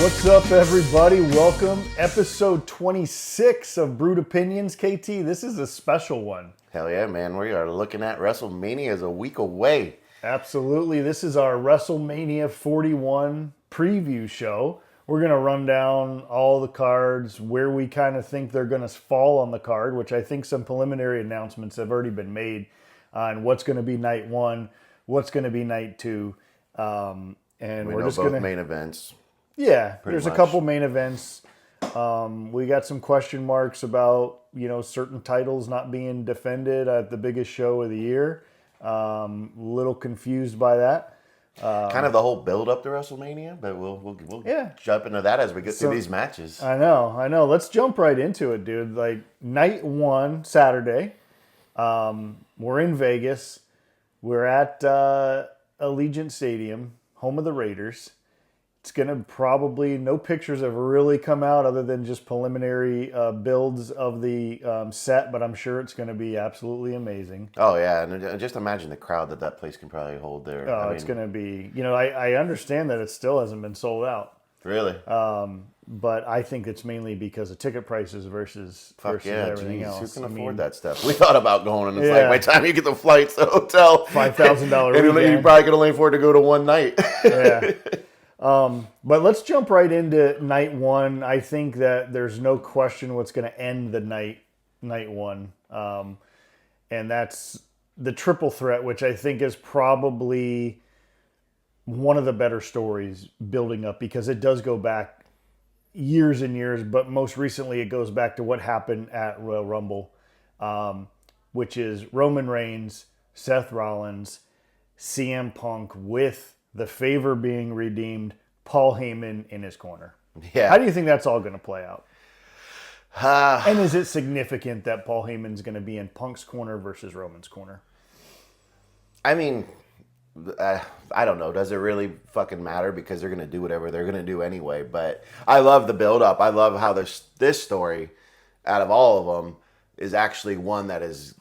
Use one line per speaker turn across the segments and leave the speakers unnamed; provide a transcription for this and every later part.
What's up, everybody? Welcome. Episode 26 of Brewed Opinions. KT, this is a special one.
Hell yeah, man. We are looking at Wrestlemania as a week away.
Absolutely. This is our Wrestlemania 41 preview show. We're going to run down all the cards, where we kind of think they're going to fall on the card, which I think some preliminary announcements have already been made on what's going to be night one, what's going to be night two.
And
we're just
both
going to
main events.
Yeah,
Pretty
there's
much.
a couple main events. We got some question marks about, certain titles not being defended at the biggest show of the year. Little confused by that.
Kind of the whole build up to WrestleMania, but we'll jump into that as we get through these matches.
I know. Let's jump right into it, dude. Like, night one, Saturday. We're in Vegas. We're at Allegiant Stadium, home of the Raiders. It's going to probably, no pictures have really come out other than just preliminary builds of the set, but I'm sure it's going to be absolutely amazing.
Oh, yeah. And just imagine the crowd that place can probably hold there.
It's going to be, I understand that it still hasn't been sold out.
Really?
But I think it's mainly because of ticket prices versus everything else.
Who can afford that stuff? We thought about going, and it's
Yeah.
like, by the time you get the flights, the hotel,
$5,000
and
weekend.
you probably can only afford to go to one night.
Yeah. But let's jump right into night one. I think that there's no question what's going to end the night one. And that's the triple threat, which I think is probably one of the better stories building up, because it does go back years and years, but most recently it goes back to what happened at Royal Rumble, which is Roman Reigns, Seth Rollins, CM Punk with the favor being redeemed, Paul Heyman in his corner.
Yeah.
How do you think that's all going to play out? And is it significant that Paul Heyman's going to be in Punk's corner versus Roman's corner?
I mean, I don't know. Does it really fucking matter? Because they're going to do whatever they're going to do anyway. But I love the build-up. I love how this story, out of all of them, is actually one that has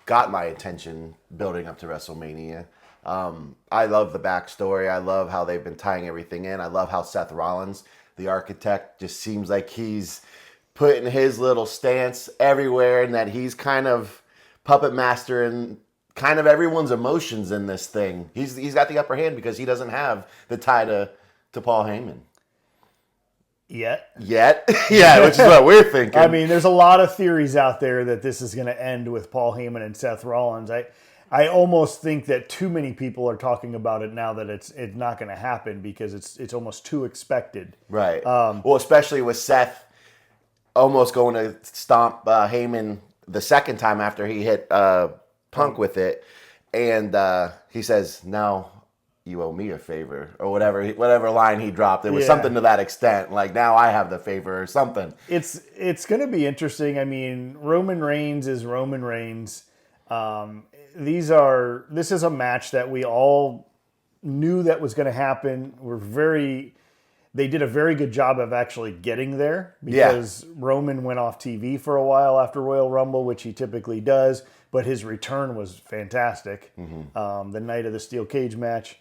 got my attention building up to WrestleMania. I love the backstory. I love how they've been tying everything in. I love how Seth Rollins, the architect, just seems like he's putting his little stance everywhere, and that he's kind of puppet master and kind of everyone's emotions in this thing. He's got the upper hand because he doesn't have the tie to Paul Heyman.
Yet?
Yeah, which is what we're thinking.
I mean, there's a lot of theories out there that this is going to end with Paul Heyman and Seth Rollins. I almost think that too many people are talking about it now that it's not going to happen, because it's almost too expected.
Right. Well, especially with Seth almost going to stomp Heyman the second time after he hit Punk with it, and he says, "Now you owe me a favor," or whatever line he dropped. It was something to that extent, like, "Now I have the favor," or something.
It's going to be interesting. I mean, Roman Reigns is Roman Reigns. This is a match that we all knew that was going to happen. They did a very good job of actually getting there, because Roman went off TV for a while after Royal Rumble, which he typically does, but his return was fantastic. The night of the steel cage match.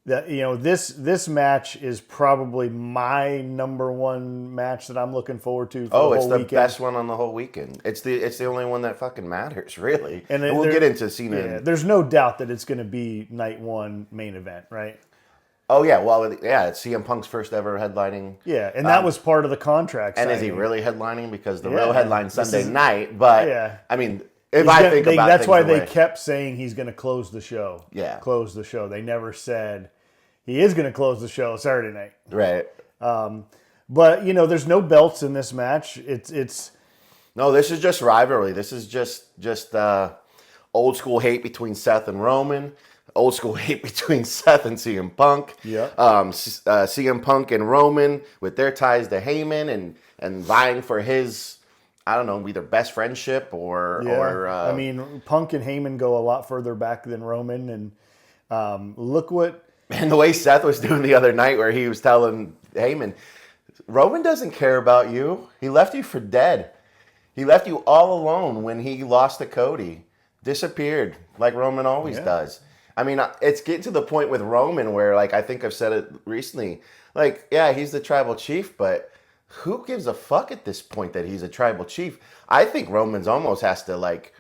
This match is probably my number one match that I'm looking forward to for the whole weekend.
It's the best one on the whole weekend. It's the only one that fucking matters, really. And we'll get into Cena.
Yeah, there's no doubt that it's going to be night one main event, right?
Oh, yeah. Well, yeah, it's CM Punk's first ever headlining.
Yeah, and that was part of the contract
And
signing.
is he really headlining? Because the real headline's Sunday night. But, I mean,
that's why they kept saying he's going to close the show.
Yeah.
Close the show. They never said he is going to close the show Saturday night.
Right.
But, there's no belts in this match.
No, this is just rivalry. This is just old school hate between Seth and Roman. Old school hate between Seth and CM Punk.
Yeah.
CM Punk and Roman with their ties to Heyman and vying for his, I don't know, either best friendship or
I mean, Punk and Heyman go a lot further back than Roman, and look what.
And the way Seth was doing the other night, where he was telling Heyman, Roman doesn't care about you. He left you for dead. He left you all alone when he lost to Cody. Disappeared like Roman always does. I mean, it's getting to the point with Roman where, like, I think I've said it recently. Like, yeah, he's the tribal chief, but who gives a fuck at this point that he's a tribal chief? I think Roman's almost has to, like,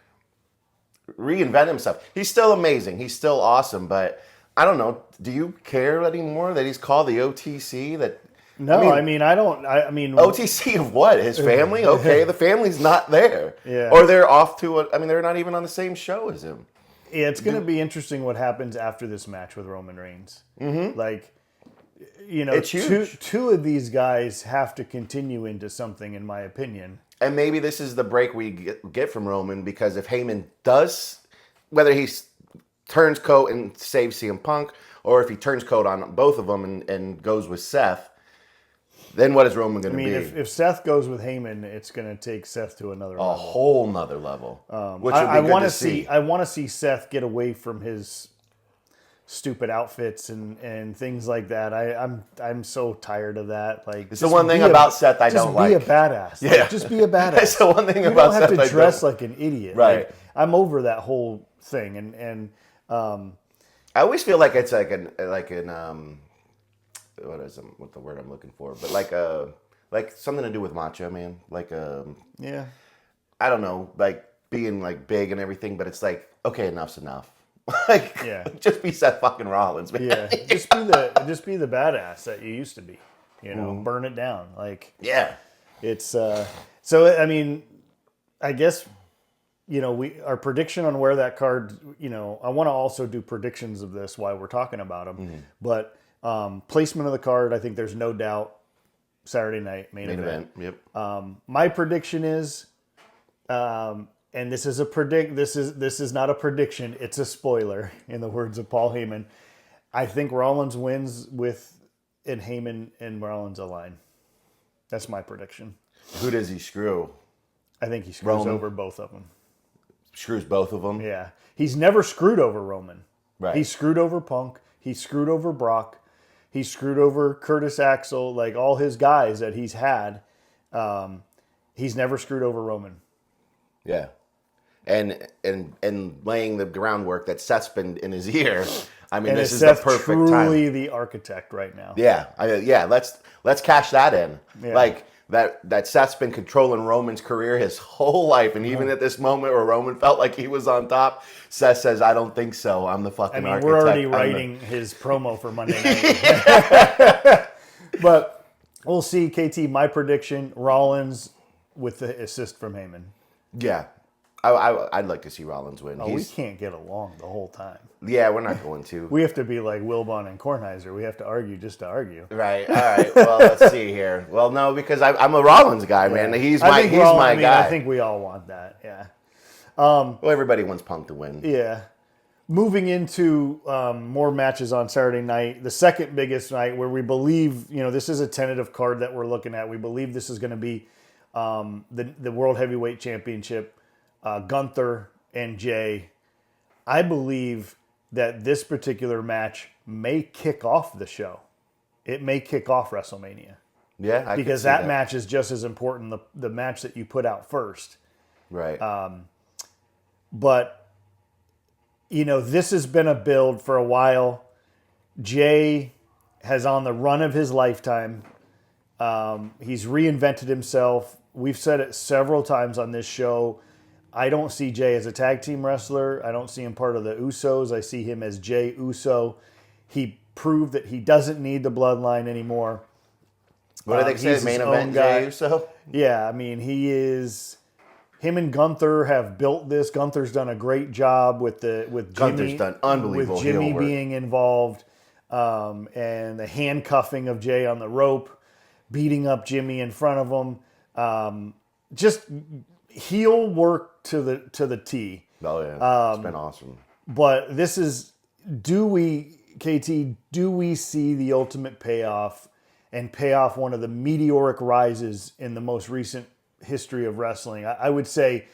reinvent himself. He's still amazing. He's still awesome, but I don't know. Do you care anymore that he's called the OTC?
No, I mean I don't. I mean
OTC of what? His family? Okay, the family's not there.
Yeah.
Or they're off to I mean, they're not even on the same show as him.
Yeah, it's going to be interesting what happens after this match with Roman Reigns. Mm-hmm. Like, you know,
It's huge.
two of these guys have to continue into something, in my opinion.
And maybe this is the break we get from Roman, because if Heyman does, whether he turns coat and saves CM Punk, or if he turns coat on both of them and goes with Seth, then what is Roman going to be?
If Seth goes with Heyman, it's going to take Seth to another level.
A whole nother level. Which
I
would be good to see.
I want to see Seth get away from his stupid outfits and things like that. I'm so tired of that. Like,
It's the one thing about Seth I don't like.
Just be a badass.
Yeah.
Like, just be a badass.
That's the one thing
you
about
don't have
Seth
to dress like an idiot.
Right.
Like, I'm over that whole thing. And
I always feel like it's like an what the word I'm looking for? But like something to do with Macho Man. Like
yeah.
I don't know, like being like big and everything, but it's like, okay, enough's enough. Like,
Yeah.
just be Seth fucking Rollins, man.
Yeah. Just be the badass that you used to be. You know, burn it down. Like,
Yeah.
it's so I mean, I guess, you know, our prediction on where that card, you know, I want to also do predictions of this while we're talking about them.
Mm-hmm.
But placement of the card, I think there's no doubt Saturday night main event.
Yep.
My prediction is, and this is this is not a prediction, it's a spoiler in the words of Paul Heyman. I think Rollins wins and Heyman and Rollins align. That's my prediction.
Who does he screw?
I think he screws
Roman.
over both of them.
Screws both of them?
Yeah. He's never screwed over Roman.
Right.
He screwed over Punk. He screwed over Brock. He screwed over Curtis Axel. Like, all his guys that he's had. He's never screwed over Roman.
Yeah. And laying the groundwork that Seth's been in his ear. I mean,
And
this is
Seth
the perfect
truly
time.
the architect right now.
Yeah. Let's cash that in.
Yeah.
Like that Seth's been controlling Roman's career his whole life, and even at this moment where Roman felt like he was on top, Seth says, "I don't think so. I'm the fucking
I mean,
architect."
we're already writing his promo for Monday night. But we'll see, KT. My prediction, Rollins with the assist from Heyman.
Yeah. I'd like to see Rollins win.
Oh, we can't get along the whole time.
Yeah, we're not going to.
We have to be like Wilbon and Kornheiser. We have to argue just to argue.
Right. All right. Well, let's see here. Well, no, because I'm a Rollins guy, man. He's my guy.
I think we all want that. Yeah.
Well, everybody wants Punk to win.
Yeah. Moving into more matches on Saturday night, the second biggest night where we believe, you know, this is a tentative card that we're looking at. We believe this is going to be the World Heavyweight Championship, Gunther and Jay. I believe that this particular match may kick off the show. It may kick off WrestleMania.
Yeah, I
because that match is just as important, the match that you put out first.
Right.
But, you know, this has been a build for a while. Jay has on the run of his lifetime. He's reinvented himself. We've said it several times on this show. I don't see Jay as a tag team wrestler. I don't see him part of the Usos. I see him as Jay Uso. He proved that he doesn't need the bloodline anymore.
What do they say? Main event Jay Uso?
Yeah, I mean, him and Gunther have built this. Gunther's done a great job with Jimmy.
Gunther's done unbelievable
with Jimmy
heel work.
being involved, and the handcuffing of Jay on the rope, beating up Jimmy in front of him. Just heel work to the T.
Oh yeah, it's been awesome.
But this is, do we see the ultimate payoff and pay off one of the meteoric rises in the most recent history of wrestling? I would say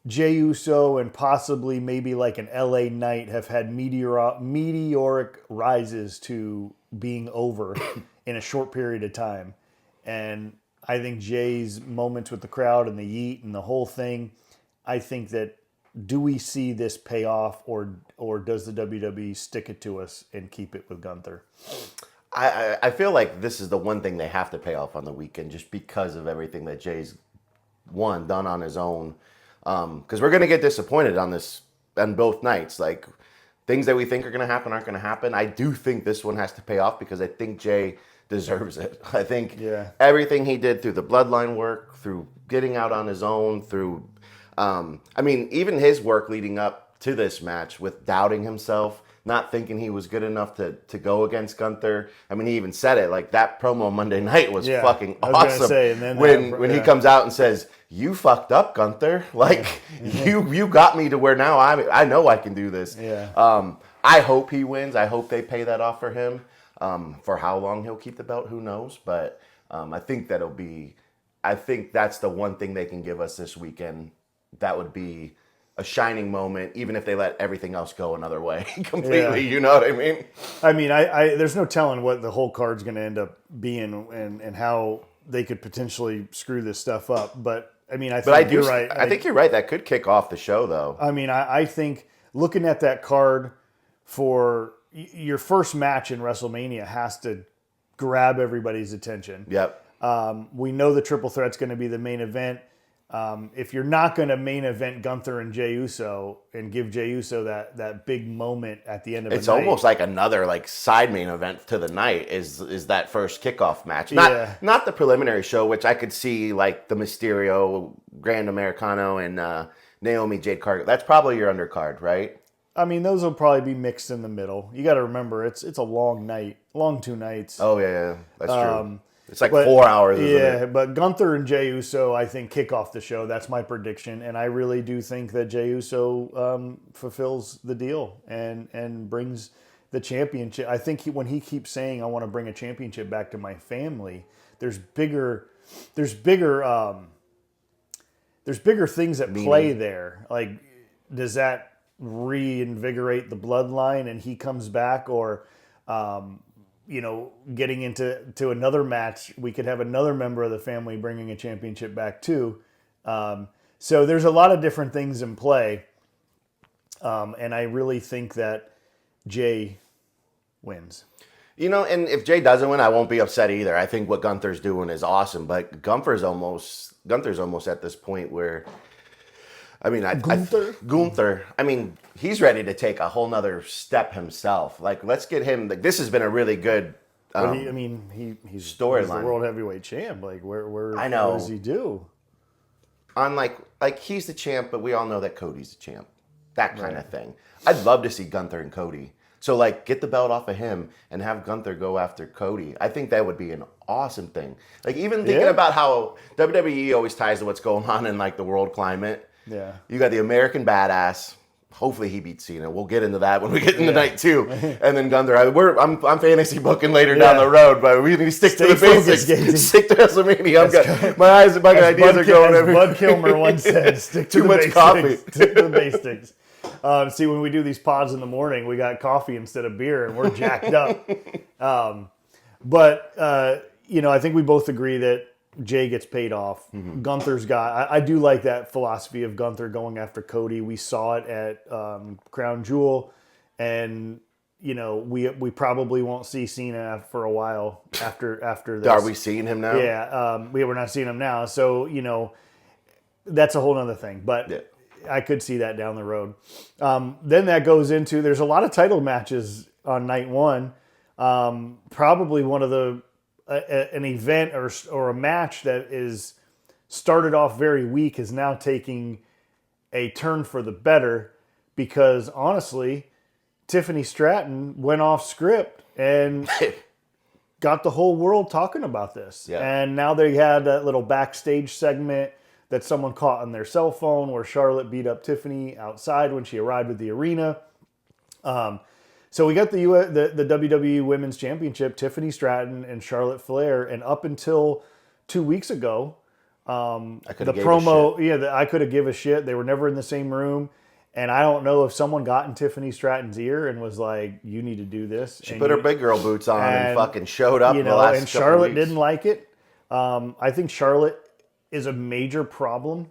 Jey Uso and possibly maybe like an LA Knight have had meteoric rises to being over in a short period of time. And I think Jay's moments with the crowd and the yeet and the whole thing, I think that do we see this pay off, or does the WWE stick it to us and keep it with Gunther?
I feel like this is the one thing they have to pay off on the weekend, just because of everything that Jay's done on his own. Because we're gonna get disappointed on this on both nights. Like, things that we think are gonna happen aren't gonna happen. I do think this one has to pay off because I think Jay deserves it. I think everything he did through the bloodline work, through getting out on his own, through even his work leading up to this match with doubting himself, not thinking he was good enough to go against Gunther. I mean, he even said it, like, that promo Monday night was fucking awesome. When he comes out and says, "You fucked up, Gunther. Like, you got me to where now I know I can do this." I hope he wins. I hope they pay that off for him. For how long he'll keep the belt, who knows? But I think that's the one thing they can give us this weekend. That would be a shining moment, even if they let everything else go another way completely. You know what I mean?
I mean, I there's no telling what the whole card's going to end up being and how they could potentially screw this stuff up. But I mean, you're right.
I think you're right. That could kick off the show, though.
I mean, I think looking at that card for your first match in WrestleMania has to grab everybody's attention.
Yep.
We know the triple threat's going to be the main event. If you're not going to main event Gunther and Jey Uso and give Jey Uso that big moment at the end of
it's
the night,
almost like another side main event to the night is that first kickoff match. Not the preliminary show, which I could see like the Mysterio, Grand Americano, and Naomi Jade Cargill. That's probably your undercard, right?
I mean, those will probably be mixed in the middle. You got to remember, it's a long night, long 2 nights.
Oh yeah, that's true. It's like 4 hours. Isn't it?
But Gunther and Jey Uso, I think, kick off the show. That's my prediction, and I really do think that Jey Uso fulfills the deal and brings the championship. I think when he keeps saying, "I want to bring a championship back to my family," there's bigger things at play there. Like, does that reinvigorate the bloodline and he comes back, or getting into another match, we could have another member of the family bringing a championship back too. So there's a lot of different things in play, and I really think that Jay wins.
And if Jay doesn't win, I won't be upset either. I think what Gunther's doing is awesome, but Gunther's almost at this point where, I mean, Gunther. I mean, he's ready to take a whole nother step himself. Like, let's get him. Like, this has been a really good.
He's
storyline.
The world heavyweight champ. Like, where
I know.
What does he do?
On like he's the champ, but we all know that Cody's the champ. That kind of thing. I'd love to see Gunther and Cody. So get the belt off of him and have Gunther go after Cody. I think that would be an awesome thing. Like, even thinking about how WWE always ties to what's going on in the world climate.
Yeah.
You got the American Badass. Hopefully he beats Cena. We'll get into that when we get into night 2. And then Gunther. I'm fantasy booking later down the road, but we need to stick to the basics. Stick to WrestleMania. My ideas are going everywhere.
Bud Kilmer once said, stick to
Too much coffee.
Stick to the basics. See, when we do these pods in the morning, we got coffee instead of beer, and we're jacked up. But I think we both agree that Jay gets paid off. Mm-hmm. Gunther's got. I do like that philosophy of Gunther going after Cody. We saw it at Crown Jewel, and we probably won't see Cena for a while after this.
Are we seeing him now?
Yeah, we're not seeing him now. So that's a whole other thing. But I could see that down the road. Then that goes into, there's a lot of title matches on night 1. Probably one of the an event or a match that is started off very weak is now taking a turn for the better, because honestly, Tiffany Stratton went off script and got the whole world talking about this. Yeah. And now they had that little backstage segment that someone caught on their cell phone where Charlotte beat up Tiffany outside when she arrived at the arena. So we got the WWE Women's Championship, Tiffany Stratton and Charlotte Flair, and up until 2 weeks ago, I could have give a shit. They were never in the same room, and I don't know if someone got in Tiffany Stratton's ear and was like, "You need to do this."
She put her big girl boots on and fucking showed up. And
Charlotte didn't like it. I think Charlotte is a major problem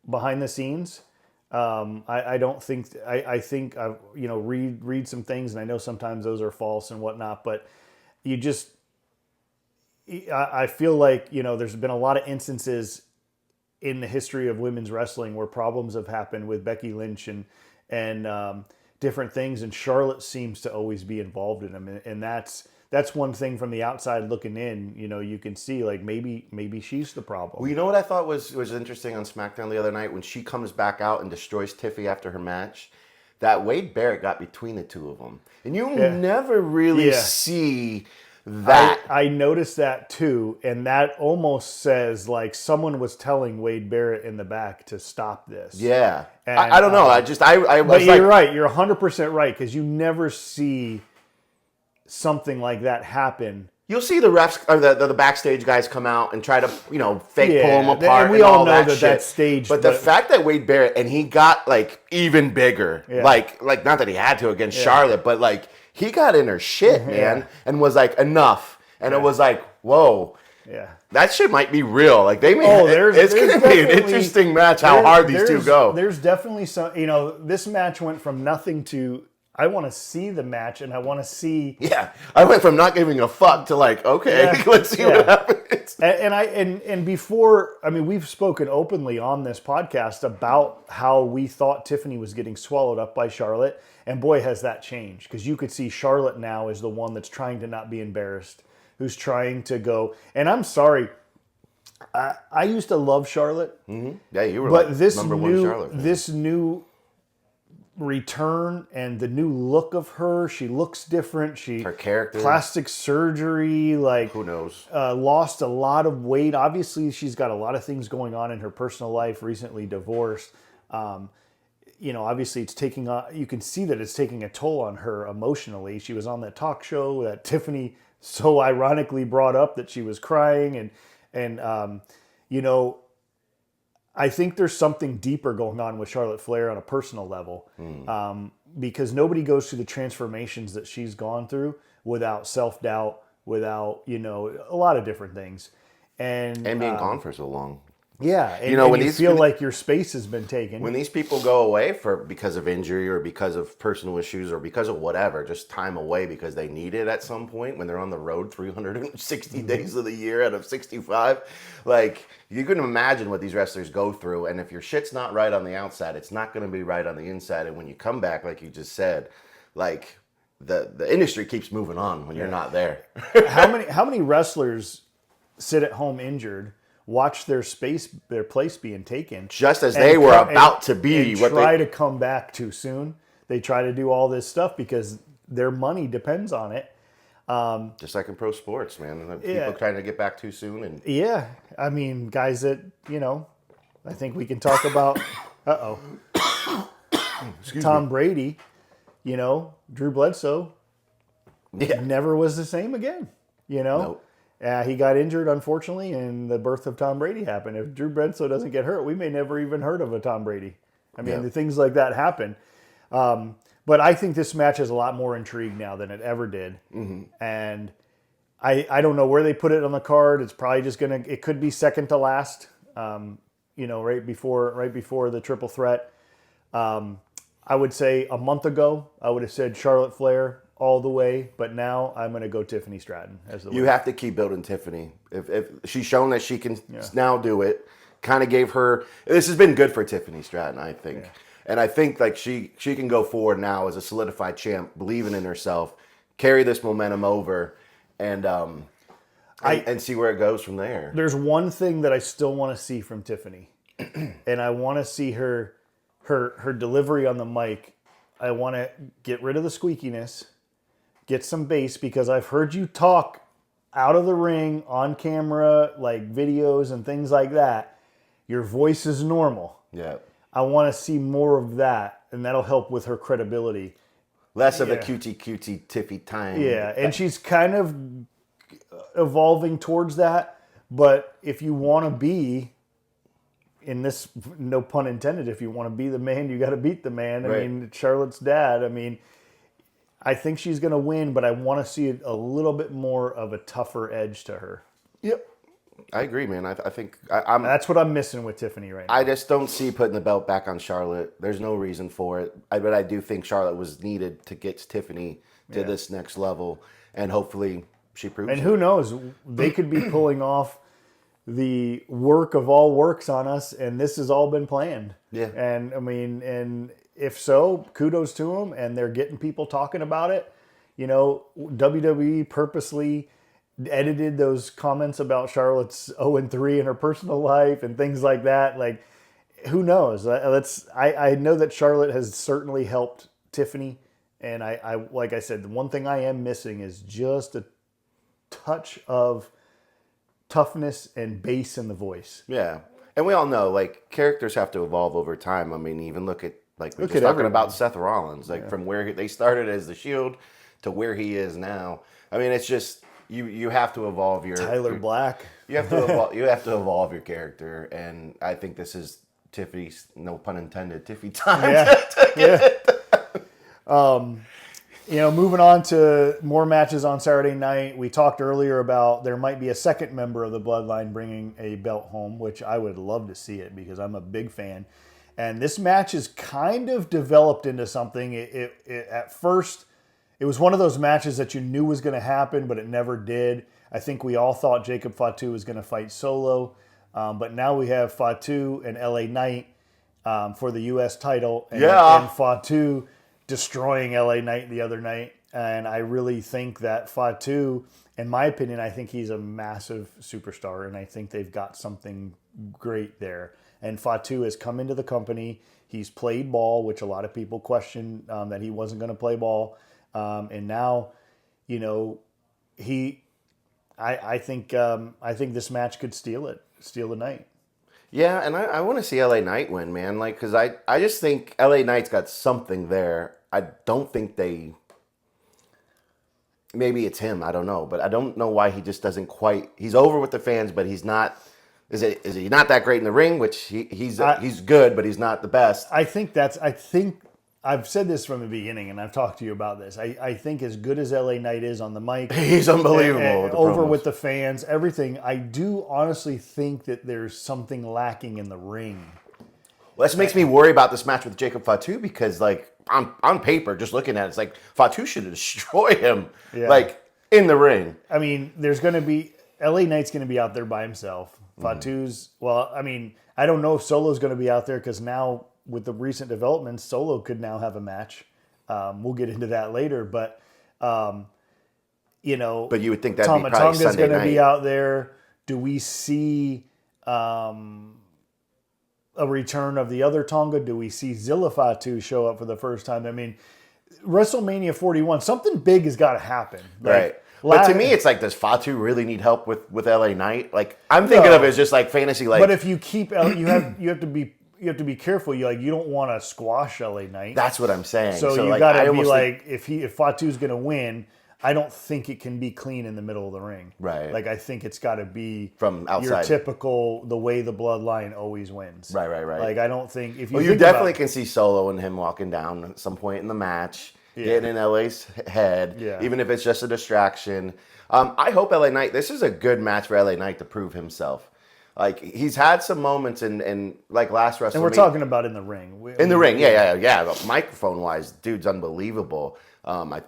behind the scenes. I don't think I think I read some things, and I know sometimes those are false and whatnot, but you just I feel like there's been a lot of instances in the history of women's wrestling where problems have happened with Becky Lynch and different things, and Charlotte seems to always be involved in them, and that's one thing from the outside looking in. You can see like maybe she's the problem.
Well, you know what I thought was interesting on SmackDown the other night when she comes back out and destroys Tiffy after her match, that Wade Barrett got between the two of them, and you never really see that.
I noticed that too, and that almost says like someone was telling Wade Barrett in the back to stop this.
Yeah,
and,
I don't know. I was
but you're right. You're 100% right, because you never see something like that happen.
You'll see the refs or the backstage guys come out and try to fake pull them apart.
And we all know
that
that's staged.
But the fact that Wade Barrett, and he got like even bigger, like not that he had to against Charlotte, but like he got in her shit, man, and was like enough, and it was like whoa.
Yeah,
that shit might be real. Like it's going to be an interesting match. How hard these two go.
There's definitely some. This match went from nothing to I want to see the match, and I want to see.
Yeah, I went from not giving a fuck to like, okay, let's see what happens.
And before, I mean, we've spoken openly on this podcast about how we thought Tiffany was getting swallowed up by Charlotte, and boy, has that changed, because you could see Charlotte now is the one that's trying to not be embarrassed, who's trying to go. And I'm sorry, I used to love Charlotte.
Mm-hmm. Yeah, you were
but
like
this
number
new,
one Charlotte fan.
This new return and the new look of her, she looks different.
Her character,
plastic surgery, like
who knows,
lost a lot of weight. Obviously, she's got a lot of things going on in her personal life. Recently divorced. Obviously, it's taking on. You can see that it's taking a toll on her emotionally. She was on that talk show that Tiffany so ironically brought up that she was crying, and I think there's something deeper going on with Charlotte Flair on a personal level, because nobody goes through the transformations that she's gone through without self-doubt, without, a lot of different things. And
being gone for so long.
Yeah, and when you feel like your space has been taken.
When these people go away because of injury or because of personal issues or because of whatever, just time away because they need it at some point when they're on the road 360 days of the year out of 65, like you can imagine what these wrestlers go through. And if your shit's not right on the outside, it's not going to be right on the inside. And when you come back, like you just said, like the industry keeps moving on when you're not there.
How many wrestlers sit at home injured, watch their place being taken,
just as they were about to be,
and try to come back too soon. They try to do all this stuff because their money depends on it.
Just like in pro sports, man. People trying to get back too soon, and
I mean, guys that I think we can talk about. Tom Brady, Drew Bledsoe, never was the same again.
Nope.
He got injured, unfortunately, and the birth of Tom Brady happened. If Drew Bledsoe doesn't get hurt, we may never even heard of a Tom Brady. I mean, the things like that happen. But I think this match has a lot more intrigue now than it ever did. Mm-hmm. And I don't know where they put it on the card. It's probably just it could be second to last, right before the triple threat. I would say a month ago, I would have said Charlotte Flair all the way, but now I'm going to go Tiffany Stratton as the winner.
You have to keep building Tiffany. If she's shown that she can now do it, kind of gave her. This has been good for Tiffany Stratton, I think, and I think like she can go forward now as a solidified champ, believing in herself, carry this momentum over, and see where it goes from there.
There's one thing that I still want to see from Tiffany, and I want to see her delivery on the mic. I want to get rid of the squeakiness. Get some bass, because I've heard you talk out of the ring, on camera, like videos and things like that. Your voice is normal.
Yeah.
I want to see more of that, and that'll help with her credibility.
Less of the cutie Tiffy time.
Yeah, and she's kind of evolving towards that. But if you want to be, in this, no pun intended, if you want to be the man, you got to beat the man. I mean, Charlotte's dad, I think she's going to win, but I want to see a little bit more of a tougher edge to her.
Yep. I agree, man. I think I'm.
That's what I'm missing with Tiffany right now.
I just don't see putting the belt back on Charlotte. There's no reason for it. But I do think Charlotte was needed to get Tiffany to this next level, and hopefully she proves
And
it.
who knows? They could be pulling off the work of all works on us, and this has all been planned.
Yeah.
And I mean, and if so, kudos to them, and they're getting people talking about it. You know, WWE purposely edited those comments about Charlotte's 0-3 in her personal life and things like that. Like, who knows? I know that Charlotte has certainly helped Tiffany, and I like I said, the one thing I am missing is just a touch of toughness and bass in the voice.
Yeah. And we all know, like, characters have to evolve over time. I mean, even look at, like, we're
Look
just
at
talking
everyone.
about Seth Rollins, like, from where they started as the Shield to where he is now. I mean, it's just, you have to evolve your...
Tyler Black.
You have to evolve your character, and I think this is Tiffany's, no pun intended, Tiffy time.
Yeah. You know, moving on to more matches on Saturday night. We talked earlier about there might be a second member of the Bloodline bringing a belt home, which I would love to see it because I'm a big fan. And this match is kind of developed into something. At first, it was one of those matches that you knew was going to happen, but it never did. I think we all thought Jacob Fatu was going to fight Solo, but now we have Fatu and LA Knight for the U.S. title. And Fatu destroying LA Knight the other night. And I really think that Fatu, in my opinion, I think he's a massive superstar, and I think they've got something great there. And Fatu has come into the company. He's played ball, which a lot of people questioned that he wasn't going to play ball. And now, you know, I think this match could steal the night.
Yeah, and I want to see LA Knight win, man. Like, because I just think LA Knight's got something there. I don't think they... Maybe it's him. I don't know. But I don't know why he just doesn't quite... He's over with the fans, but he's not... Is he not that great in the ring? Which he's good, but he's not the best.
I think I've said this from the beginning, and I've talked to you about this. I think as good as LA Knight is on the mic,
He's unbelievable.
and over with the fans, everything. I do honestly think that there's something lacking in the ring.
Well, this makes me worry about this match with Jacob Fatu because, like, on paper, just looking at it, it's like Fatu should destroy him, like, in the ring.
I mean, there's going to be... LA Knight's going to be out there by himself. Fatu's... Well, I mean, I don't know if Solo's going to be out there because now, with the recent developments, Solo could now have a match. We'll get into that later, but, you know...
But you would think that'd be probably Sunday
going to
night.
be out there. Do we see... a return of the other Tonga? Do we see Zilla Fatu show up for the first time? I mean, WrestleMania 41, something big has got to happen.
Right. But to me, it's like, does Fatu really need help with LA Knight? Like, I'm thinking of it as just like fantasy. Like,
but if you keep, you have to be careful. You don't want to squash LA Knight.
That's what I'm saying.
So you
like,
got to be like, if Fatu's going to win, I don't think it can be clean in the middle of the ring.
Right.
Like, I think it's got to be
from outside.
Your typical, the way the Bloodline always wins.
Right.
Like, I don't think if you.
Well, you
think
definitely
about,
can see Solo and him walking down at some point in the match, getting in LA's head, even if it's just a distraction. I hope LA Knight. This is a good match for LA Knight to prove himself. Like, he's had some moments in like last WrestleMania.
And we're talking about in the ring.
In the ring, yeah. Microphone wise, dude's unbelievable.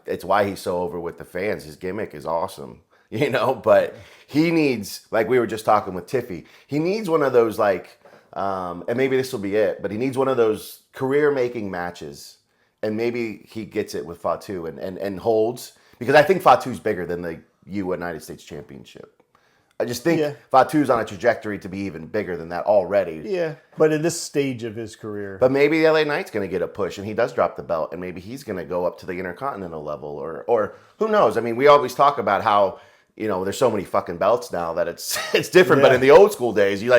It's why he's so over with the fans. His gimmick is awesome, you know. But he needs, like we were just talking with Tiffy, he needs one of those like, and maybe this will be it, but he needs one of those career-making matches, and maybe he gets it with Fatu and holds, because I think Fatu's bigger than the United States Championship. I just think Fatu's on a trajectory to be even bigger than that already.
Yeah, but at this stage of his career.
But maybe LA Knight's going to get a push, and he does drop the belt, and maybe he's going to go up to the Intercontinental level, or who knows? I mean, we always talk about how, you know, there's so many fucking belts now that it's different. But in the old school days, you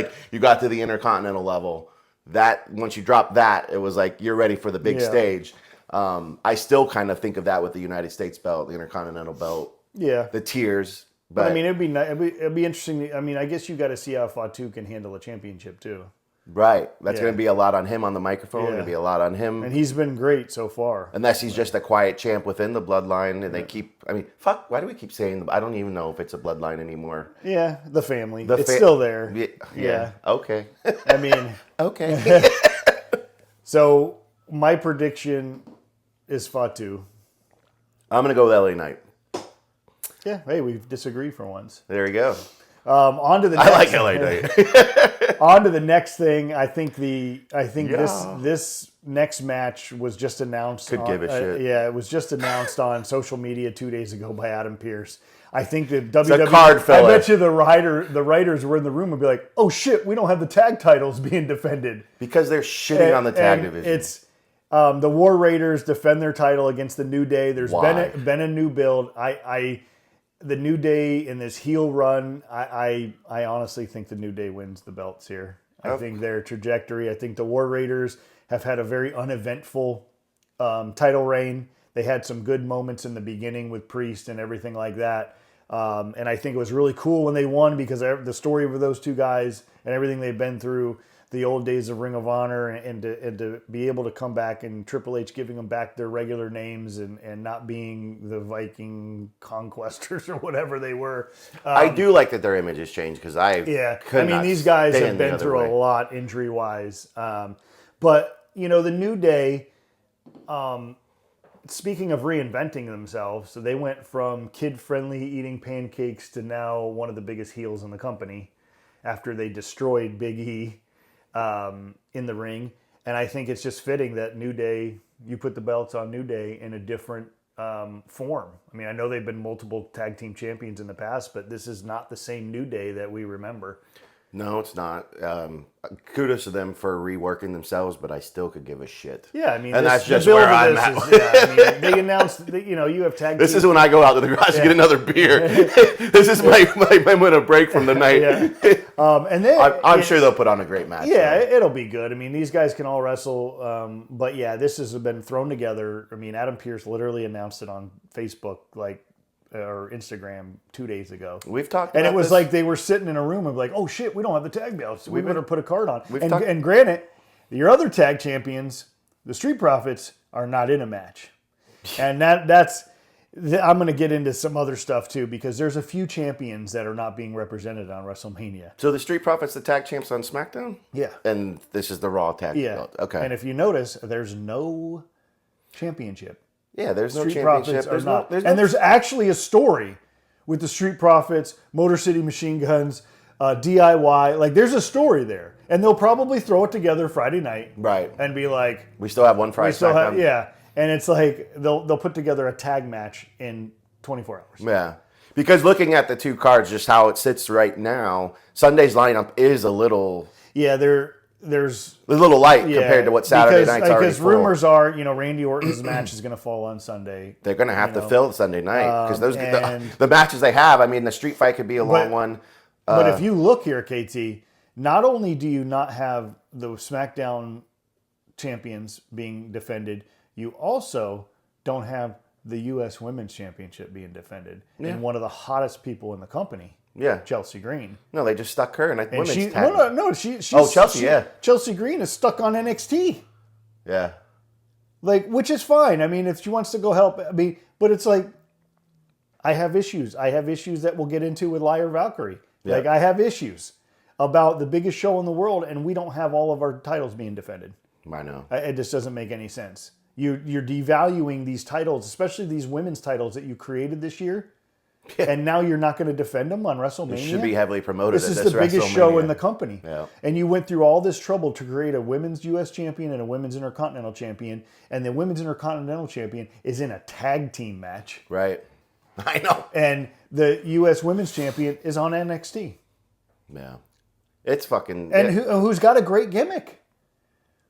got to the Intercontinental level. That once you drop that, it was like you're ready for the big stage. I still kind of think of that with the United States belt, the Intercontinental belt.
Yeah,
the tiers.
But I mean, it'd be interesting. I mean, I guess you got to see how Fatu can handle a championship too.
Right. That's
Yeah.
going to be a lot on him on the microphone.
Yeah.
Going to be a lot on him.
And he's been great so far.
Unless he's just a quiet champ within the bloodline, and they keep. I mean, fuck. Why do we keep saying? I don't even know if it's a bloodline anymore.
Yeah, the family. It's still there.
Yeah. Okay.
I mean,
okay.
so my prediction is Fatu.
I'm gonna go with LA Knight.
Yeah. Hey, we disagree for once.
There we go.
On to the.
I like LA Knight.
On to the next thing. I think this next match was just announced.
Could give a shit.
Yeah, it was just announced on social media 2 days ago by Adam Pearce. I think the WWE.
card filler.
I bet you the writers were in the room and be like, "Oh shit, we don't have the tag titles being defended
Because they're shitting on the tag division.
It's the War Raiders defend their title against the New Day. There's been a new build. The New Day in this heel run, I honestly think the New Day wins the belts here. I think their trajectory, I think the War Raiders have had a very uneventful title reign. They had some good moments in the beginning with Priest and everything like that. And I think it was really cool when they won because the story of those two guys and everything they've been through, the old days of Ring of Honor, and to be able to come back and Triple H giving them back their regular names and not being the Viking conquestors or whatever they were.
I do like that their image has changed because
these guys have been through a lot injury wise. But the New Day, speaking of reinventing themselves, so they went from kid-friendly eating pancakes to now one of the biggest heels in the company after they destroyed Big E in the ring. And I think it's just fitting that New Day, you put the belts on New Day in a different form. I mean, I know they've been multiple tag team champions in the past, but this is not the same New Day that we remember.
No, it's not. Kudos to them for reworking themselves, but I still could give a shit.
Yeah, I mean,
and that's just where I'm at.
They announced that, you have tag.
This is when I go out to the garage to get another beer. This is my moment of break from the night.
And then
I'm sure they'll put on a great match.
Yeah, it'll be good. I mean, these guys can all wrestle. But yeah, this has been thrown together. I mean, Adam Pearce literally announced it on Facebook, or Instagram 2 days ago.
We've talked
and
about
it was
this.
like they were sitting in a room and like, oh shit, we don't have the tag belts. We better put a card on. And granted, your other tag champions, the Street Profits, are not in a match. And that's I'm going to get into some other stuff too, because there's a few champions that are not being represented on WrestleMania.
So the Street Profits, the tag champs on SmackDown?
Yeah.
And this is the Raw tag belt. Okay.
And if you notice, there's no championship.
Yeah, there's no
Street
championship.
Profits and there's actually a story with the Street Profits, Motor City Machine Guns, DIY. Like, there's a story there. And they'll probably throw it together Friday night.
Right.
And be like...
We still have one Friday SmackDown.
Yeah. And it's like, they'll put together a tag match in 24 hours.
Yeah. Because looking at the two cards, just how it sits right now, Sunday's lineup is a little...
Yeah, there's
a little light compared to what Saturday night's already
because rumors are, Randy Orton's match is going to fall on Sunday.
They're going to have to fill Sunday night because the matches they have. I mean, the street fight could be a long one.
But if you look here, KT, not only do you not have the SmackDown champions being defended, you also don't have the U.S. Women's Championship being defended, and one of the hottest people in the company.
Yeah,
Chelsea Green.
No, they just stuck her in a women's tag.
Chelsea. Chelsea Green is stuck on NXT.
Yeah,
which is fine. I mean, if she wants to go help, but it's like, I have issues. I have issues that we'll get into with Lyra Valkyrie.
Yeah.
I have issues about the biggest show in the world, and we don't have all of our titles being defended.
I know.
It just doesn't make any sense. You're devaluing these titles, especially these women's titles that you created this year. And now you're not going to defend them on WrestleMania?
It should be heavily promoted.
This is the biggest show in the company.
Yeah.
And you went through all this trouble to create a women's U.S. champion and a women's intercontinental champion. And the women's intercontinental champion is in a tag team match.
Right. I know.
And the U.S. women's champion is on NXT.
Yeah. It's fucking...
And who's got a great gimmick?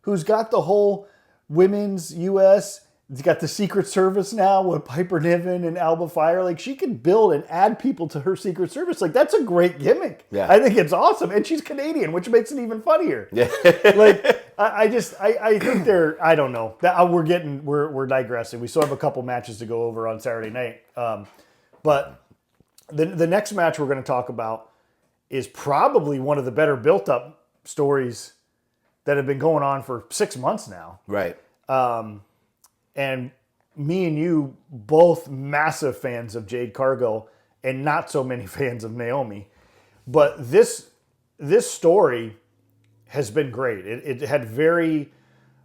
Who's got the whole women's U.S., he's got the Secret Service now with Piper Niven and Alba Fire. Like, she can build and add people to her Secret Service. Like, that's a great gimmick.
Yeah.
I think it's awesome. And she's Canadian, which makes it even funnier.
Yeah.
I think they're, I don't know. We're digressing. We still have a couple matches to go over on Saturday night. But the next match we're going to talk about is probably one of the better built-up stories that have been going on for 6 months now.
Right.
And me and you, both massive fans of Jade Cargill and not so many fans of Naomi. But this story has been great. It had very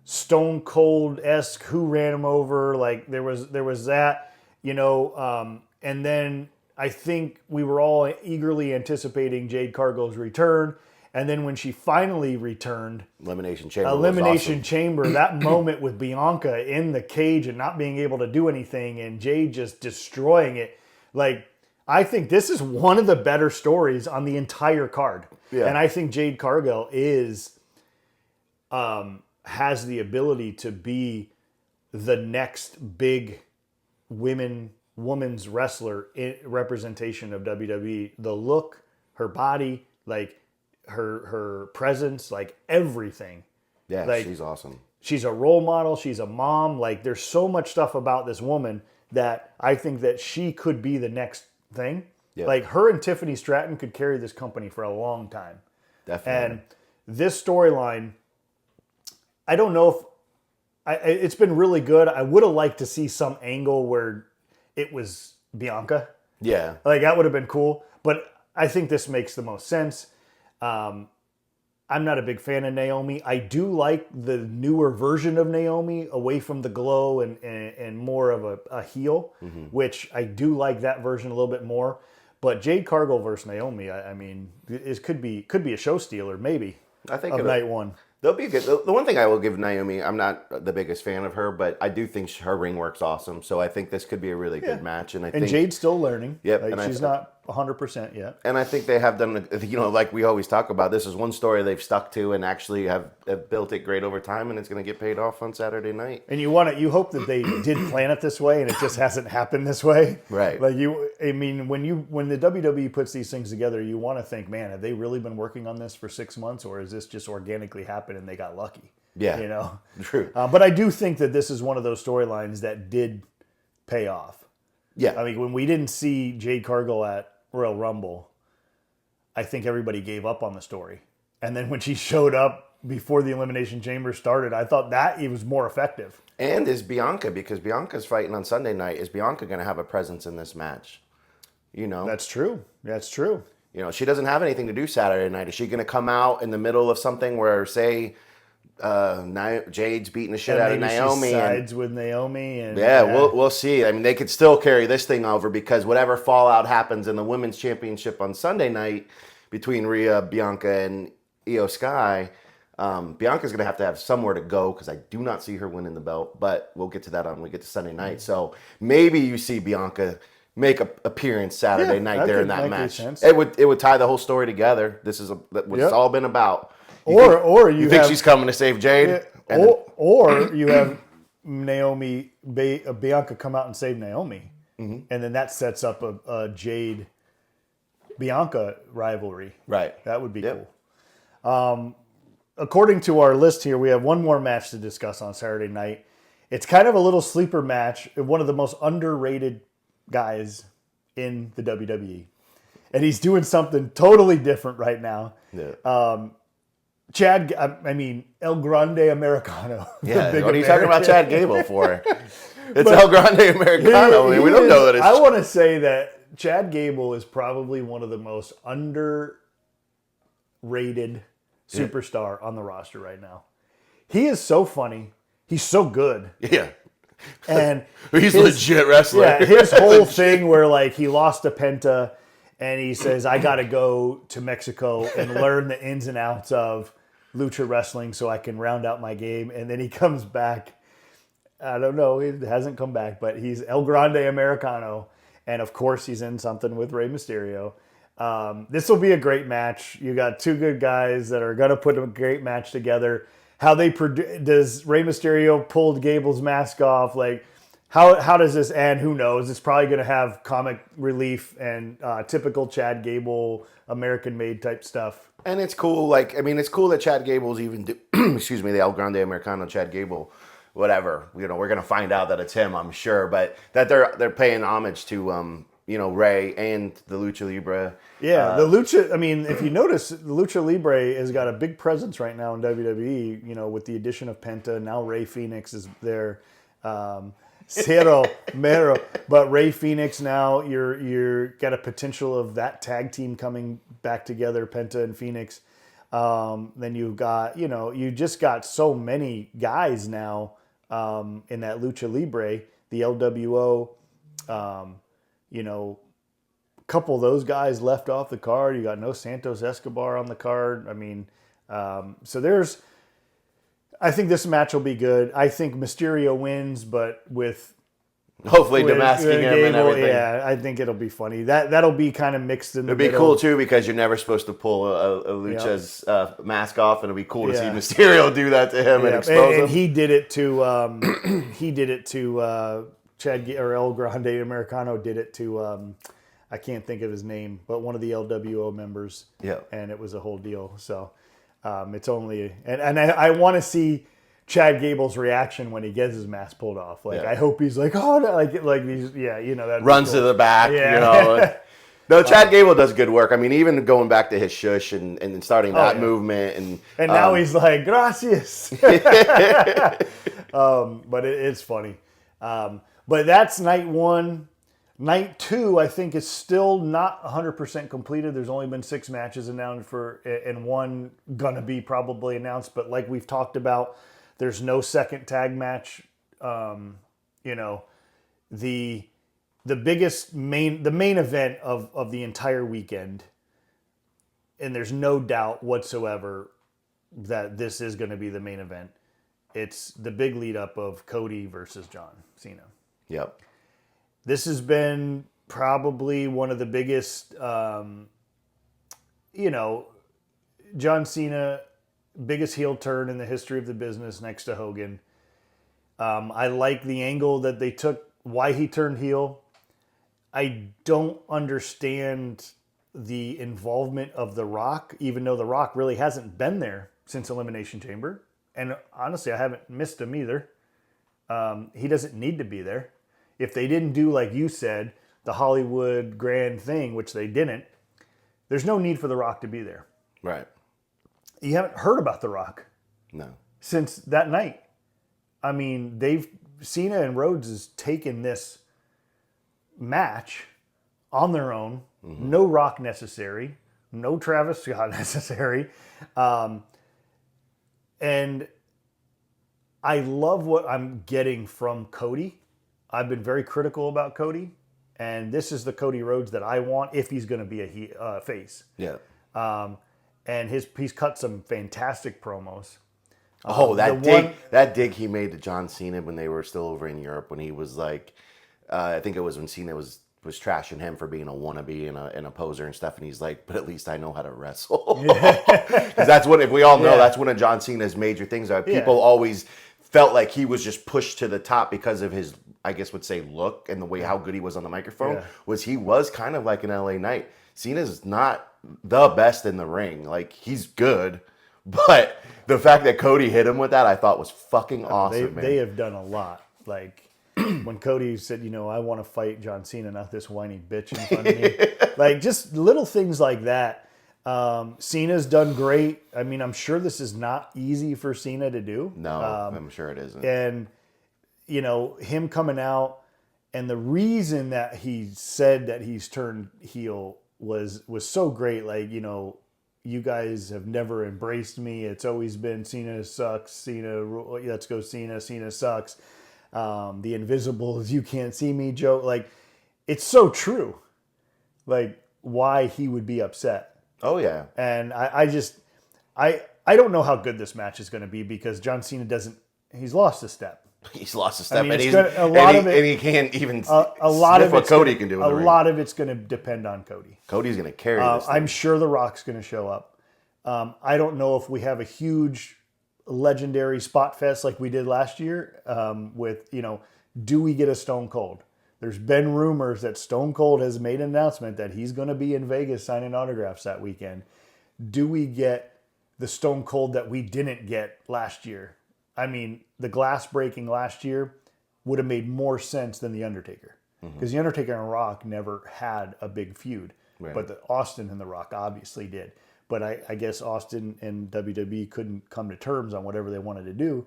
Stone Cold-esque, who ran him over. Like there was that, and then I think we were all eagerly anticipating Jade Cargill's return. And then when she finally returned,
Elimination Chamber.
Elimination Chamber, that moment with Bianca in the cage and not being able to do anything and Jade just destroying it. Like, I think this is one of the better stories on the entire card.
Yeah.
And I think Jade Cargill has the ability to be the next big woman's wrestler representation of WWE. The look, her body, like her presence, like everything.
Yeah,
like,
she's awesome.
She's a role model. She's a mom. Like there's so much stuff about this woman that I think that she could be the next thing.
Yep.
Like her and Tiffany Stratton could carry this company for a long time.
Definitely.
And this storyline, I don't know if it's been really good. I would have liked to see some angle where it was Bianca.
Yeah.
Like that would have been cool. But I think this makes the most sense. I'm not a big fan of Naomi. I do like the newer version of Naomi, away from the glow and more of a heel, which I do like that version a little bit more. But Jade Cargill versus Naomi, I mean, it could be a show stealer, maybe.
I think
of night one.
They'll be good. The one thing I will give Naomi, I'm not the biggest fan of her, but I do think her ring work's awesome. So I think this could be a really good match. And
Jade's still learning.
Yep.
Like,
and
she's not 100% yet.
And I think they have done, like we always talk about, this is one story they've stuck to and actually have built it great over time, and it's going to get paid off on Saturday night.
And you hope that they did plan it this way and it just hasn't happened this way.
Right.
Like when the WWE puts these things together, you want to think, man, have they really been working on this for 6 months, or is this just organically happened and they got lucky?
Yeah. True.
But I do think that this is one of those storylines that did pay off.
Yeah.
I mean, when we didn't see Jade Cargill at Royal Rumble, I think everybody gave up on the story. And then when she showed up before the Elimination Chamber started, I thought that it was more effective.
And is Bianca, because Bianca's fighting on Sunday night, is Bianca going to have a presence in this match?
That's true. That's true.
She doesn't have anything to do Saturday night. Is she going to come out in the middle of something where, say, Jade's beating the shit out of Naomi?
She sides with Naomi. And,
we'll see. I mean, they could still carry this thing over, because whatever fallout happens in the Women's Championship on Sunday night between Rhea, Bianca, and Io Sky, Bianca's going to have somewhere to go, because I do not see her winning the belt. But we'll get to that when we get to Sunday night. So maybe you see Bianca make an appearance Saturday night there in that match. It would tie the whole story together. This is what it's all been about. You think she's coming to save Jade?
Or you have Bianca come out and save Naomi. Mm-hmm. And then that sets up a Jade Bianca rivalry.
Right.
That would be cool. According to our list here, we have one more match to discuss on Saturday night. It's kind of a little sleeper match. One of the most underrated guys in the WWE. And he's doing something totally different right now.
Yeah.
El Grande Americano.
Yeah, what are you talking about Chad Gable for? It's El Grande Americano. We don't know that it's...
I want to say that Chad Gable is probably one of the most underrated superstar on the roster right now. He is so funny. He's so good.
Yeah.
And
he's a legit wrestler.
Yeah, his whole thing where like he lost to Penta and he says, I got to go to Mexico and learn the ins and outs of lucha wrestling so I can round out my game. And then he comes back. I don't know. He hasn't come back, but he's El Grande Americano. And of course, he's in something with Rey Mysterio. This will be a great match. You got two good guys that are going to put a great match together. How does Rey Mysterio pull Gable's mask off? Like, how does this end? Who knows? It's probably going to have comic relief and typical Chad Gable, American-made type stuff.
And it's cool. It's cool that Chad Gable's even the El Grande Americano, Chad Gable, whatever. We're going to find out that it's him, I'm sure. But that they're paying homage to Ray and the Lucha Libre.
Yeah, the Lucha. I mean, if you notice, the Lucha Libre has got a big presence right now in WWE. With the addition of Penta, now Ray Phoenix is there. Cero Mero, but Ray Phoenix now. You're got a potential of that tag team coming back together, Penta and Phoenix. Then you've got you just got so many guys now in that Lucha Libre, the LWO. A couple of those guys left off the card. You got no Santos Escobar on the card. I mean, so I think this match will be good. I think Mysterio wins, but with
hopefully demasking him and everything.
Yeah, I think it'll be funny. That'll be kind of mixed in the
middle.
It'll
be cool too because you're never supposed to pull a Lucha's mask off, and it'll be cool to see Mysterio do that to him and expose him.
And he did it to Chad or El Grande Americano did it to I can't think of his name, but one of the LWO members.
Yeah, and
it was a whole deal. So it's only and I want to see Chad Gable's reaction when he gets his mask pulled off. I hope he's like, oh, no, like these, that
runs
cool.
to the back, No, Chad Gable does good work. I mean, even going back to his shush and starting that movement, and
now he's like, gracias. But it's funny. But that's night one. Night two, I think, is still not 100% completed. There's only been 6 matches announced and one gonna be probably announced. But like we've talked about, there's no second tag match. The biggest main event of the entire weekend, and there's no doubt whatsoever that this is going to be the main event. It's the big lead up of Cody versus John Cena.
Yep.
This has been probably one of the biggest, John Cena, biggest heel turn in the history of the business next to Hogan. I like the angle that they took, why he turned heel. I don't understand the involvement of The Rock, even though The Rock really hasn't been there since Elimination Chamber. And honestly, I haven't missed him either. He doesn't need to be there. If they didn't do, like you said, the Hollywood grand thing, which they didn't, there's no need for The Rock to be there.
Right.
You haven't heard about The Rock.
No.
Since that night. I mean, Cena and Rhodes has taken this match on their own. Mm-hmm. No Rock necessary. No Travis Scott necessary. And I love what I'm getting from Cody. I've been very critical about Cody. And this is the Cody Rhodes that I want if he's going to be a face.
Yeah.
And he's cut some fantastic promos.
That dig he made to John Cena when they were still over in Europe, when he was like, I think it was when Cena was trashing him for being a wannabe and a poser and stuff, and he's like, but at least I know how to wrestle. Because that's what, if we all know, that's one of John Cena's major things. People always felt like he was just pushed to the top because of his, I guess would say, look and the way how good he was on the microphone. He was kind of like an LA Knight. Cena's not the best in the ring. Like, he's good, but the fact that Cody hit him with that, I thought was fucking awesome.
They have done a lot. Like, when Cody said, I want to fight John Cena, not this whiny bitch in front of me. Like, just little things like that. Cena's done great. I mean, I'm sure this is not easy for Cena to do.
No, I'm sure it isn't.
And, him coming out, and the reason that he said that he's turned heel was so great. Like, you guys have never embraced me. It's always been Cena sucks, Cena, let's go Cena sucks. The invisibles, you can't see me joke. Like, it's so true. Like, why he would be upset.
Oh, yeah.
And I don't know how good this match is going to be because John Cena he's lost a step.
He's lost a step,
and
he can't even
a lot of
what Cody can do.
A lot of it's going to depend on Cody.
Cody's going to carry this thing.
I'm sure The Rock's going to show up. I don't know if we have a huge legendary spot fest like we did last year with, do we get a Stone Cold? There's been rumors that Stone Cold has made an announcement that he's going to be in Vegas signing autographs that weekend. Do we get the Stone Cold that we didn't get last year? I mean, the glass breaking last year would have made more sense than The Undertaker. Because The Undertaker and Rock never had a big feud.
Right.
But the Austin and The Rock obviously did. But I guess Austin and WWE couldn't come to terms on whatever they wanted to do.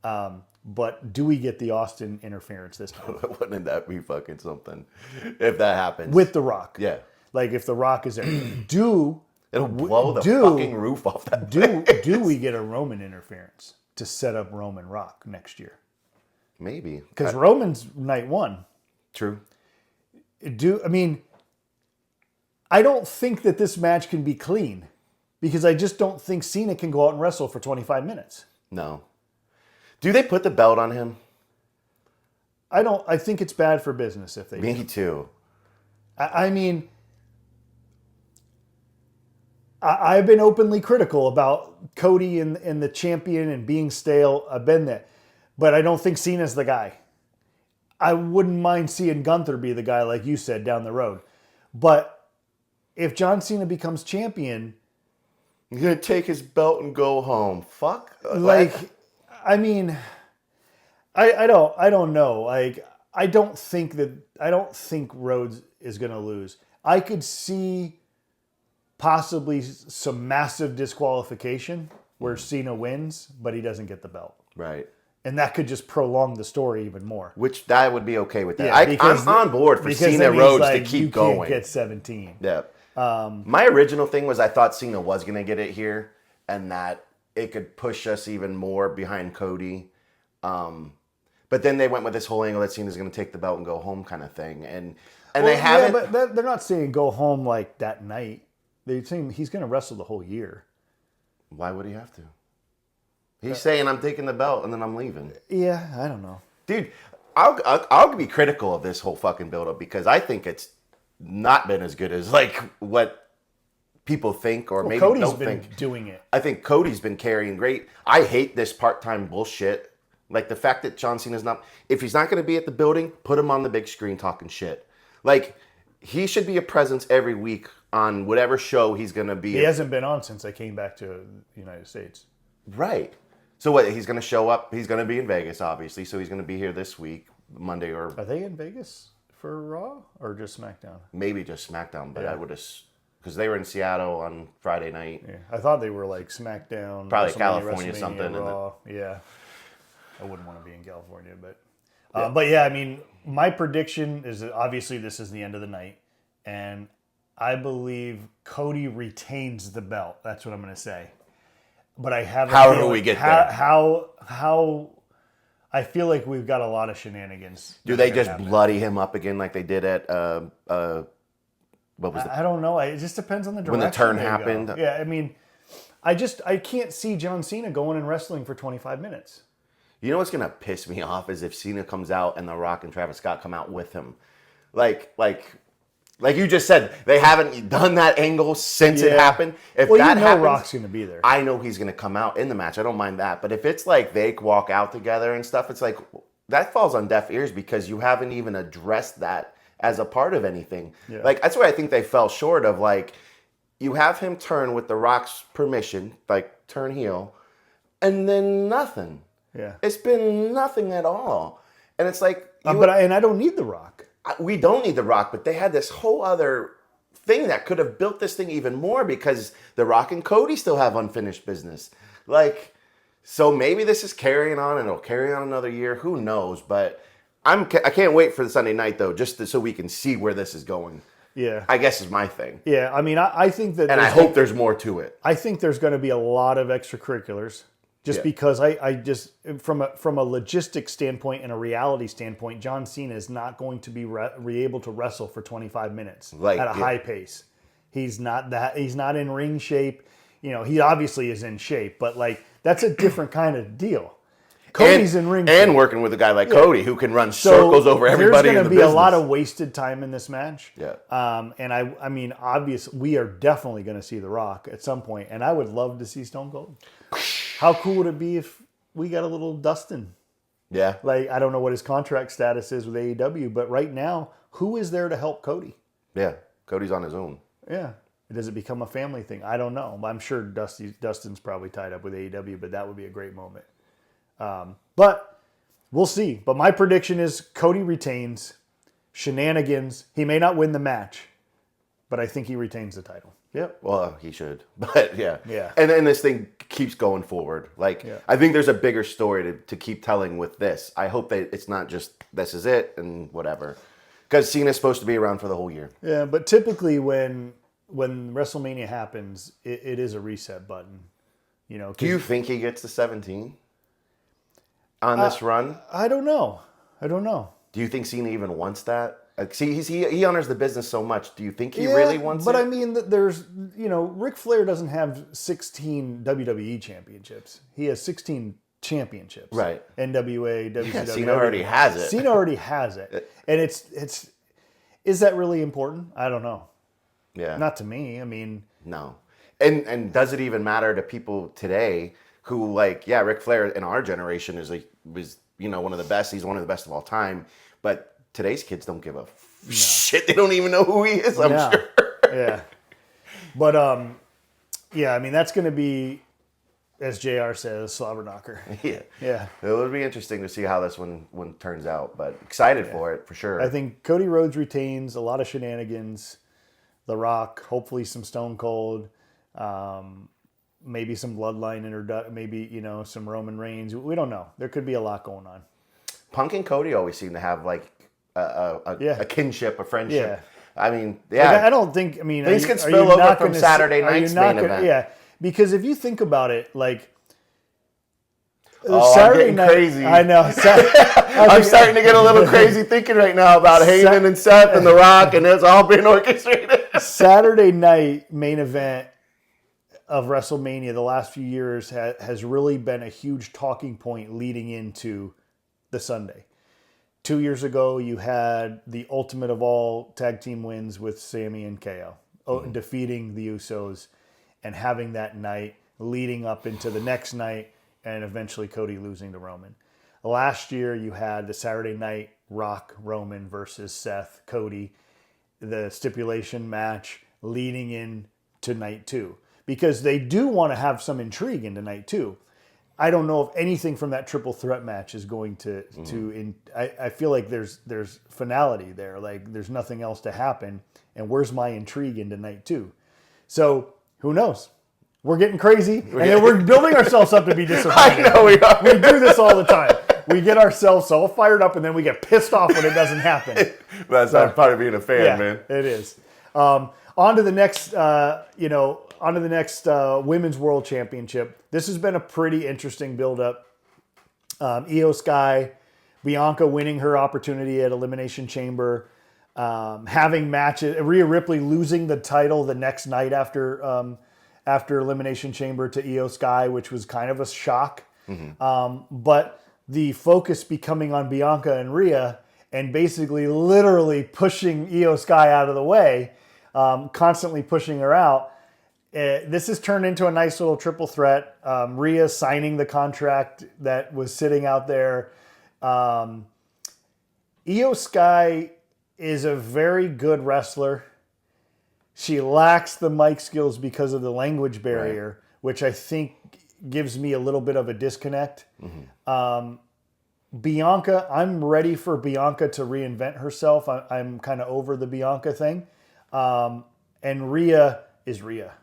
But do we get the Austin interference this time?
Wouldn't that be fucking something if that happens?
With The Rock.
Yeah.
Like if The Rock is there.
It'll blow the fucking roof off that
do we get a Roman interference to set up Roman Rock next year?
Maybe.
Because Roman's night one.
True.
I don't think that this match can be clean. Because I just don't think Cena can go out and wrestle for 25 minutes.
No. Do they put the belt on him?
I think it's bad for business if they do.
Me too.
I've been openly critical about Cody and the champion and being stale. I've been there. But I don't think Cena's the guy. I wouldn't mind seeing Gunther be the guy, like you said, down the road. But if John Cena becomes champion...
He's going to take his belt and go home. Fuck.
I don't know. Like, I don't think Rhodes is going to lose. I could see possibly some massive disqualification where Cena wins, but he doesn't get the belt.
Right.
And that could just prolong the story even more.
Which I would be okay with that.
Yeah,
I'm on board for Cena Rhodes to keep going.
You can't get 17.
Yeah. My original thing was I thought Cena was going to get it here and that it could push us even more behind Cody. But then they went with this whole angle that Cena's going to take the belt and go home kind of thing. And they haven't...
Yeah, but they're not saying go home like that night. They're saying he's going to wrestle the whole year.
Why would he have to? He's saying, I'm taking the belt and then I'm leaving.
Yeah, I don't know.
Dude, I'll be critical of this whole fucking build-up because I think it's not been as good as like what people think or maybe
Cody's
don't
been
think.
doing it.
I think Cody's been carrying great. I hate this part-time bullshit. Like the fact that John Cena's not... If he's not going to be at the building, put him on the big screen talking shit. Like, he should be a presence every week on whatever show he's going to be.
He hasn't been on since I came back to the United States.
Right. So what, he's going to show up. He's going to be in Vegas, obviously. So he's going to be here this week, Monday or...
Are they in Vegas for Raw or just SmackDown?
Maybe just SmackDown, but
Yeah.
I would have... Because they were in Seattle on Friday night.
Yeah, I thought they were like SmackDown.
Probably
WrestleMania,
California something.
Raw. Yeah. I wouldn't want to be in California, but yeah, I mean, my prediction is that obviously this is the end of the night, and I believe Cody retains the belt. That's what I'm going to say. But I have
How do we get there?
How I feel like we've got a lot of shenanigans.
Do they just bloody him up again like they did at what was it?
I don't know. It just depends on the direction.
When the turn
they
happened?
go. Yeah, I mean, I can't see John Cena going and wrestling for 25 minutes.
You know what's gonna piss me off is if Cena comes out and The Rock and Travis Scott come out with him, like you just said, they haven't done that angle since it happened. If that happens,
Rock's gonna be there.
I know he's gonna come out in the match. I don't mind that, but if it's like they walk out together and stuff, it's like that falls on deaf ears because you haven't even addressed that as a part of anything.
Yeah.
Like that's where I think they fell short of. Like you have him turn with The Rock's permission, like turn heel, and then nothing.
Yeah.
It's been nothing at all. And it's like...
I don't need The Rock.
We don't need The Rock, but they had this whole other thing that could have built this thing even more because The Rock and Cody still have unfinished business. Like, so maybe this is carrying on and it'll carry on another year. Who knows? But I can't wait for the Sunday night, though, just so we can see where this is going.
Yeah.
I guess is my thing.
Yeah, I mean, I think that...
And I hope there's more to it.
I think there's going to be a lot of extracurriculars. Just because I just from a logistics standpoint and a reality standpoint, John Cena is not going to be able to wrestle for 25 minutes at a high pace. He's not in ring shape. You know, he obviously is in shape, but like that's a different kind of deal. Cody's in ring shape.
And working with a guy like Cody who can run circles over everybody in the business.
There's going to be a lot of wasted time in this match.
Yeah.
And I mean, obviously, we are definitely going to see The Rock at some point, and I would love to see Stone Cold. How cool would it be if we got a little Dustin?
Yeah.
Like, I don't know what his contract status is with AEW, but right now, who is there to help Cody?
Yeah. Cody's on his own.
Yeah. Does it become a family thing? I don't know. I'm sure Dustin's probably tied up with AEW, but that would be a great moment. But we'll see. But my prediction is Cody retains. shenanigans. He may not win the match, but I think he retains the title.
Yeah, well, he should. But yeah.
Yeah.
And then this thing keeps going forward. Like, I think there's a bigger story to keep telling with this. I hope that it's not just, this is it and whatever. Because Cena's supposed to be around for the whole year.
Yeah, but typically when WrestleMania happens, it is a reset button. You know,
do you think he gets to 17 on this run?
I don't know.
Do you think Cena even wants that? Like, see, he honors the business so much. Do you think he really wants
but
it?
I mean, there's, Ric Flair doesn't have 16 WWE championships. He has 16 championships.
Right.
NWA, WCW.
Yeah, Cena already has it.
Cena already has it. And is that really important? I don't know.
Yeah.
Not to me. I mean.
No. And does it even matter to people today who, like, yeah, Ric Flair in our generation was one of the best. He's one of the best of all time. But today's kids don't give a shit. They don't even know who he is, I'm sure.
Yeah. But, I mean, that's going to be, as JR says, slobber knocker.
Yeah.
Yeah.
It would be interesting to see how this one turns out, but excited for it, for sure.
I think Cody Rhodes retains, a lot of shenanigans. The Rock, hopefully some Stone Cold, maybe some Bloodline introduction, maybe, some Roman Reigns. We don't know. There could be a lot going on.
Punk and Cody always seem to have, like, a kinship, a friendship.
Yeah.
I mean, yeah.
Like, I don't think,
things can spill over from Saturday night's main event.
Yeah, because if you think about it, like,
Saturday night, crazy.
I know.
I'm starting to get a little crazy thinking right now about Heyman and Seth and The Rock, and it's all been orchestrated.
Saturday night main event of WrestleMania the last few years has really been a huge talking point leading into the Sunday. 2 years ago, you had the ultimate of all tag team wins with Sami and KO, defeating the Usos and having that night leading up into the next night and eventually Cody losing to Roman. Last year, you had the Saturday night Rock, Roman versus Seth, Cody, the stipulation match leading in to night 2. Because they do want to have some intrigue into night 2. I don't know if anything from that triple threat match is going to I feel like there's finality there. Like, there's nothing else to happen. And where's my intrigue into night 2? So, who knows? We're getting crazy, and then we're building ourselves up to be disappointed.
I know we are.
We do this all the time. We get ourselves so fired up, and then we get pissed off when it doesn't happen.
That's not part of being a fan, man.
It is. On to the next, Women's World Championship. This has been a pretty interesting build-up. Io Sky, Bianca winning her opportunity at Elimination Chamber, having matches. Rhea Ripley losing the title the next night after Elimination Chamber to Io Sky, which was kind of a shock. But the focus becoming on Bianca and Rhea and basically literally pushing Io Sky out of the way, constantly pushing her out. This has turned into a nice little triple threat. Rhea signing the contract that was sitting out there. Io Sky is a very good wrestler. She lacks the mic skills because of the language barrier, which I think gives me a little bit of a disconnect. Bianca, I'm ready for Bianca to reinvent herself. I'm kind of over the Bianca thing. And Rhea is Rhea.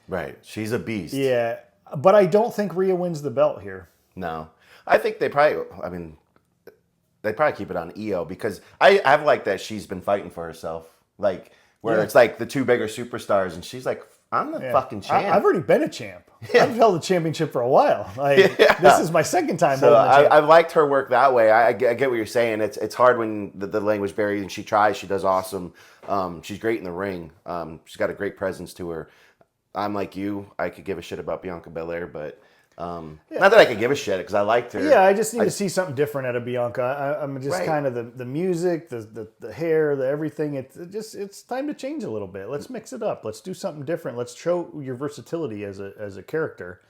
Right. She's a beast.
Yeah. But I don't think Rhea wins the belt here.
No. I think they probably keep it on Io because I've liked that she's been fighting for herself. It's like the two bigger superstars, and she's like, I'm the fucking champ.
I've already been a champ. I've held the championship for a while. This is my second time holding the championship.
I've liked her work that way. I get what you're saying. It's hard when the language barrier, and she tries. She does awesome. She's great in the ring. She's got a great presence to her. I'm like you. I could give a shit about Bianca Belair, but not that I could give a shit because I liked her.
Yeah, I just need to see something different out of Bianca. I'm just kind of the music, the hair, the everything. It's time to change a little bit. Let's mix it up. Let's do something different. Let's show your versatility as a character.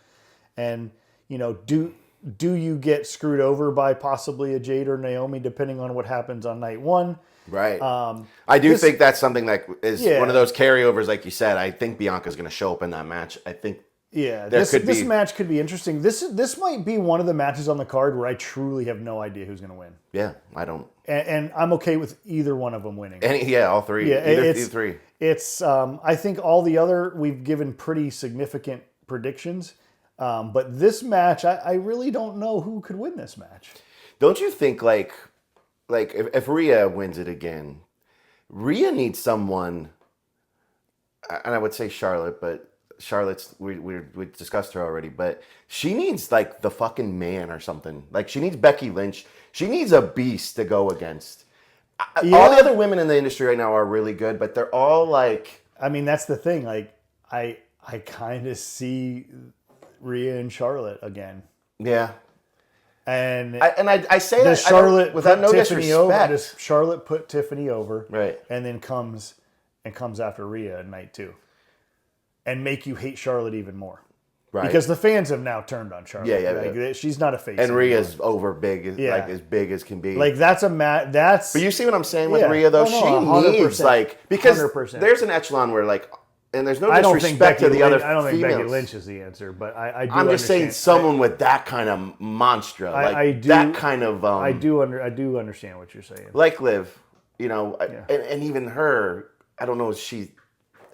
And do you get screwed over by possibly a Jade or Naomi depending on what happens on night 1?
Right. I think that's something that is one of those carryovers, like you said. I think Bianca's going to show up in that match. I think
Yeah,
there
this match could be interesting. This might be one of the matches on the card where I truly have no idea who's going to win.
Yeah, I don't.
And I'm okay with either one of them winning.
All three.
Yeah,
Either three.
It's I think all the other we've given pretty significant predictions, but this match I really don't know who could win this match.
Don't you think like if Rhea wins it again, Rhea needs someone, and I would say Charlotte, but Charlotte's we discussed her already, but she needs like the fucking man or something. Like she needs Becky Lynch. She needs a beast to go against. Yeah. All the other women in the industry right now are really good, but they're all like.
I mean, that's the thing. Like I kind of see Rhea and Charlotte again.
Yeah.
And
I say that
Charlotte
without no
Tiffany
disrespect.
over. Does Charlotte put Tiffany over,
right?
And then comes after Rhea at night 2, and make you hate Charlotte even more,
right?
Because the fans have now turned on Charlotte.
Yeah.
She's not a face,
and Rhea's over big, like as big as can be.
Like that's a match. That's.
But you see what I'm saying with Rhea though? She needs like because 100%. There's an echelon where like. And there's no disrespect to the other females.
I don't think Becky Lynch is the answer, but
I'm just saying someone with that kind of monstra, like that kind of.
I do understand what you're saying.
Like Liv, and even her, I don't know if she.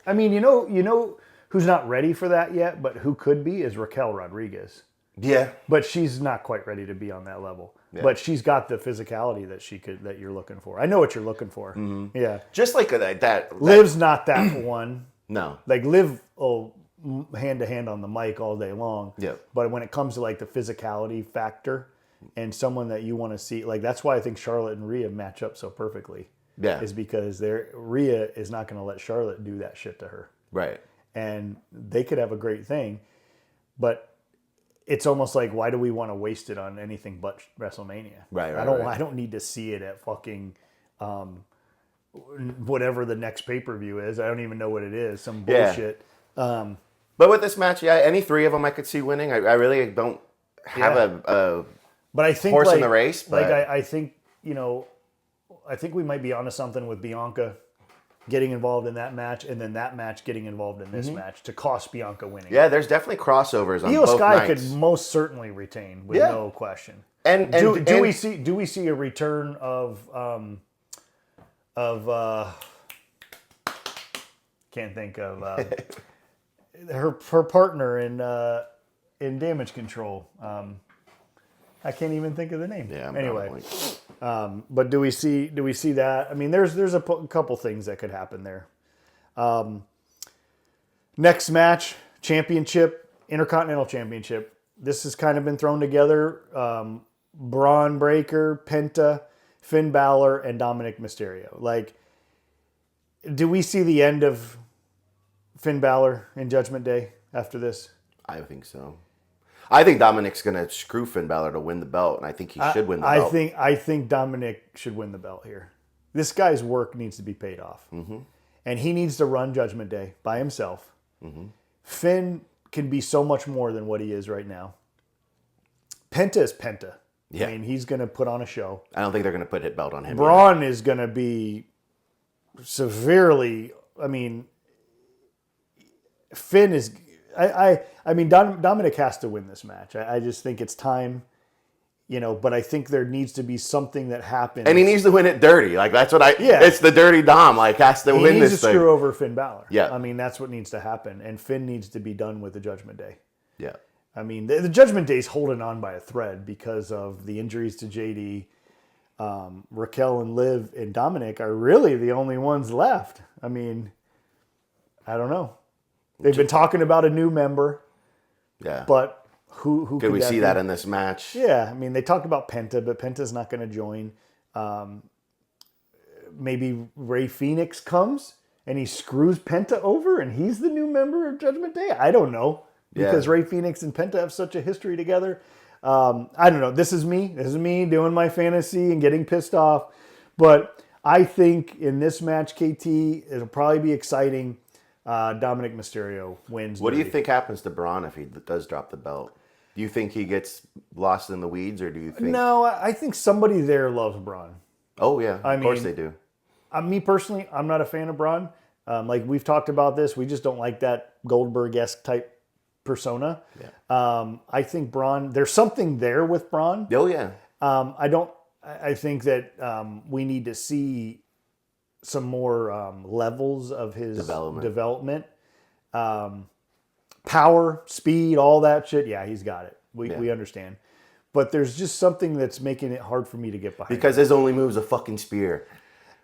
I mean, you know who's not ready for that yet, but who could be is Raquel Rodriguez.
Yeah,
but she's not quite ready to be on that level. Yeah. But she's got the physicality that you're looking for. I know what you're looking for. Mm-hmm. Yeah,
just like that.
Liv's not that one.
No.
Like Liv hand to hand on the mic all day long.
Yeah.
But when it comes to like the physicality factor and someone that you want to see, like that's why I think Charlotte and Rhea match up so perfectly.
Yeah.
Is because Rhea is not going to let Charlotte do that shit to her.
Right.
And they could have a great thing, but it's almost like, why do we want to waste it on anything but WrestleMania?
Right.
I don't need to see it at fucking whatever the next pay-per-view is. I don't even know what it is. Some bullshit.
But with this match, any three of them I could see winning. I really don't have a
but I think
horse in the race. But
I think, I think we might be onto something with Bianca getting involved in that match, and then that match getting involved in this match to cost Bianca winning.
Yeah, there's definitely crossovers on
Io
both
Sky
nights.
could most certainly retain with no question.
And
do we see a return of can't think of her partner in Damage Control. I can't even think of the name.
Yeah.
Anyway, but do we see that? I mean, there's a couple things that could happen there. Next match, championship, Intercontinental Championship. This has kind of been thrown together. Braun Breaker, Penta, Finn Balor, and Dominic Mysterio. Like, do we see the end of Finn Balor in Judgment Day after this?
I think so. I think Dominic's going to screw Finn Balor to win the belt, and I think he should win the belt.
I think Dominic should win the belt here. This guy's work needs to be paid off. Mm-hmm. And he needs to run Judgment Day by himself. Mm-hmm. Finn can be so much more than what he is right now. Penta is Penta. Yeah. I mean, he's going to put on a show.
I don't think they're going to put hit belt on him.
Braun is going to be severely. I mean, Finn is. I mean, Dominic has to win this match. I just think it's time. But I think there needs to be something that happens.
And he needs to win it dirty. Like, that's what it's the dirty Dom. Like, has to win this thing.
He needs to screw over Finn Balor.
Yeah.
I mean, that's what needs to happen. And Finn needs to be done with the Judgment Day.
Yeah.
I mean, the Judgment Day's holding on by a thread because of the injuries to JD. Raquel and Liv and Dominic are really the only ones left. I mean, I don't know. They've been talking about a new member.
Yeah.
But who
could we see that in this match?
Yeah. I mean, they talked about Penta, but Penta's not going to join. Maybe Rey Fenix comes and he screws Penta over and he's the new member of Judgment Day. I don't know. Because Rey Fenix and Penta have such a history together. I don't know. This is me. This is me doing my fantasy and getting pissed off. But I think in this match, KT, it'll probably be exciting. Dominic Mysterio wins.
What do you think happens to Braun if he does drop the belt? Do you think he gets lost in the weeds, or do you think...
No, I think somebody there loves Braun.
Oh, yeah. Of course they do.
Me personally, I'm not a fan of Braun. Like, we've talked about this. We just don't like that Goldberg-esque type persona.
Yeah.
I think Braun, there's something there with Braun.
Oh, yeah.
I think that we need to see some more levels of his development. Power, speed, all that shit. Yeah, he's got it. We understand. But there's just something that's making it hard for me to get behind.
Because his only move's a fucking spear.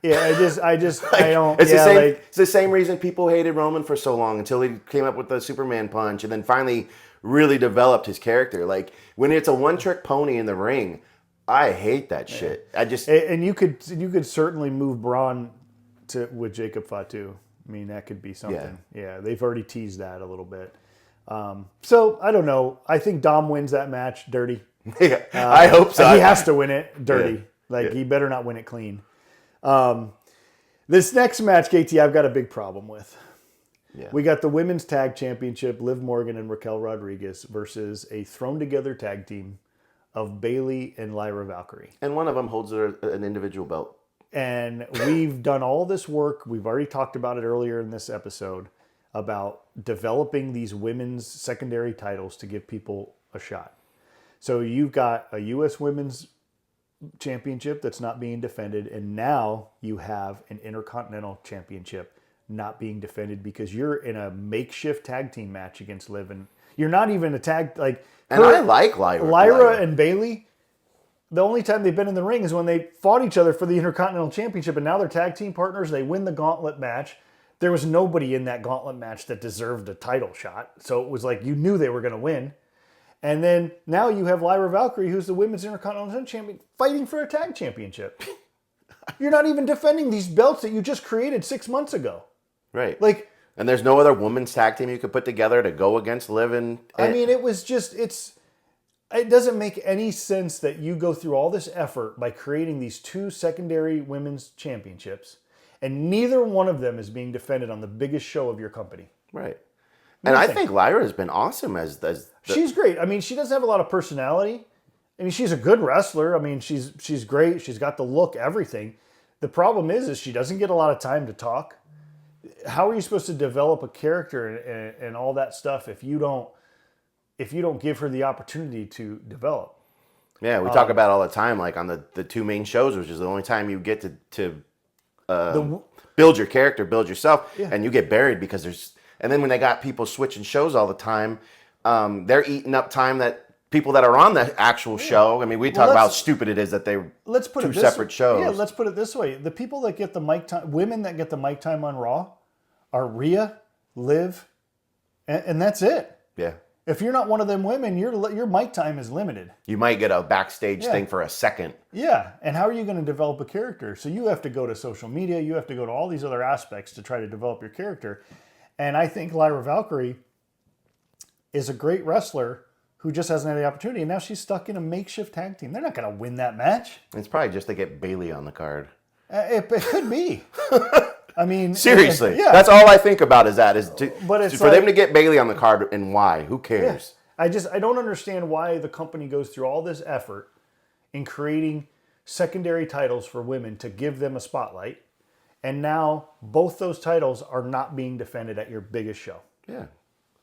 Yeah, I don't.
It's the same reason people hated Roman for so long until he came up with the Superman punch and then finally really developed his character. Like when it's a one-trick pony in the ring, I hate that shit.
And you could certainly move Braun with Jacob Fatu. I mean, that could be something. Yeah, they've already teased that a little bit. So I don't know. I think Dom wins that match dirty.
Yeah, I hope so.
He has to win it dirty. He better not win it clean. This next match, KT, I've got a big problem with.
Yeah.
We got the Women's Tag Championship, Liv Morgan and Raquel Rodriguez versus a thrown-together tag team of Bayley and Lyra Valkyrie.
And one of them holds an individual belt.
And we've done all this work. We've already talked about it earlier in this episode about developing these women's secondary titles to give people a shot. So you've got a U.S. Women's Championship that's not being defended, and now you have an Intercontinental Championship not being defended because you're in a makeshift tag team match against Liv, and you're not even a tag like.
And I like Lyra.
Lyra and Bayley. The only time they've been in the ring is when they fought each other for the Intercontinental Championship, and now they're tag team partners. They win the gauntlet match. There was nobody in that gauntlet match that deserved a title shot, so it was like you knew they were going to win. And then now you have Lyra Valkyrie, who's the Women's Intercontinental Champion, fighting for a tag championship. You're not even defending these belts that you just created 6 months ago.
Right.
And
there's no other women's tag team you could put together to go against Liv and...
I mean, it doesn't make any sense that you go through all this effort by creating these two secondary women's championships, and neither one of them is being defended on the biggest show of your company.
Right. And I think Lyra has been awesome as
she's great. I mean, she doesn't have a lot of personality. I mean, she's a good wrestler. I mean, she's great. She's got the look, everything. The problem is she doesn't get a lot of time to talk. How are you supposed to develop a character and all that stuff if you don't give her the opportunity to develop?
Yeah, we talk about it all the time, like on the two main shows, which is the only time you get to build your character, build yourself, and you get buried because there's... And then when they got people switching shows all the time, they're eating up time that people that are on the actual show. I mean, we talk about how stupid it is that they're two separate shows.
Yeah, let's put it this way. The people that get the mic time, women that get the mic time on Raw are Rhea, Liv, and that's it.
Yeah.
If you're not one of them women, your mic time is limited.
You might get a backstage thing for a second.
Yeah, and how are you going to develop a character? So you have to go to social media. You have to go to all these other aspects to try to develop your character. And I think Lyra Valkyrie is a great wrestler who just hasn't had the opportunity. And now she's stuck in a makeshift tag team. They're not going to win that match.
It's probably just to get Bayley on the card.
It could be. I mean,
seriously, that's all I think about is that for them to get Bayley on the card and why? Who cares?
Yeah. I don't understand why the company goes through all this effort in creating secondary titles for women to give them a spotlight. And now both those titles are not being defended at your biggest show.
Yeah.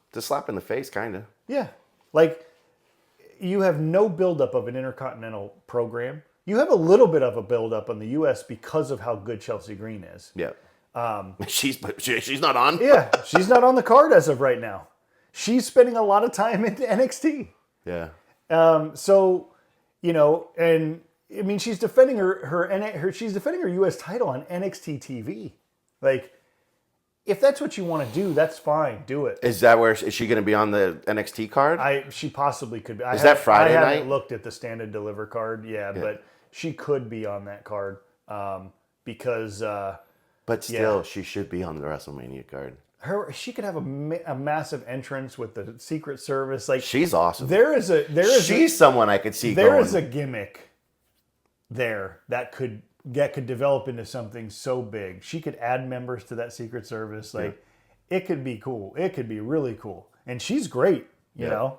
It's a slap in the face, kind of.
Yeah. Like, you have no buildup of an Intercontinental program. You have a little bit of a buildup on the U.S. because of how good Chelsea Green is.
Yeah. She's not on?
Yeah. She's not on the card as of right now. She's spending a lot of time in NXT.
Yeah.
So, and... I mean, she's defending her U.S. title on NXT TV. Like, if that's what you want to do, that's fine. Do it.
Is she going to be on the NXT card?
She possibly could be.
Is that Friday night?
I haven't looked at the Stand and Deliver card. Yeah, but she could be on that card because.
But still, she should be on the WrestleMania card.
She could have a massive entrance with the Secret Service. Like,
she's awesome.
She's
someone I could see.
There is a gimmick there that could develop into something so big. She could add members to that Secret Service. Like, it could be cool. It could be really cool. And she's great, you know?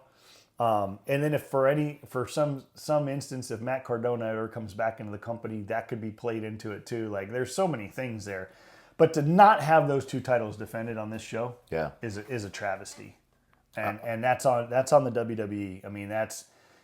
And then if for some instance, if Matt Cardona ever comes back into the company, that could be played into it too. Like, there's so many things there. But to not have those two titles defended on this show is a travesty. and that's on the WWE. I mean,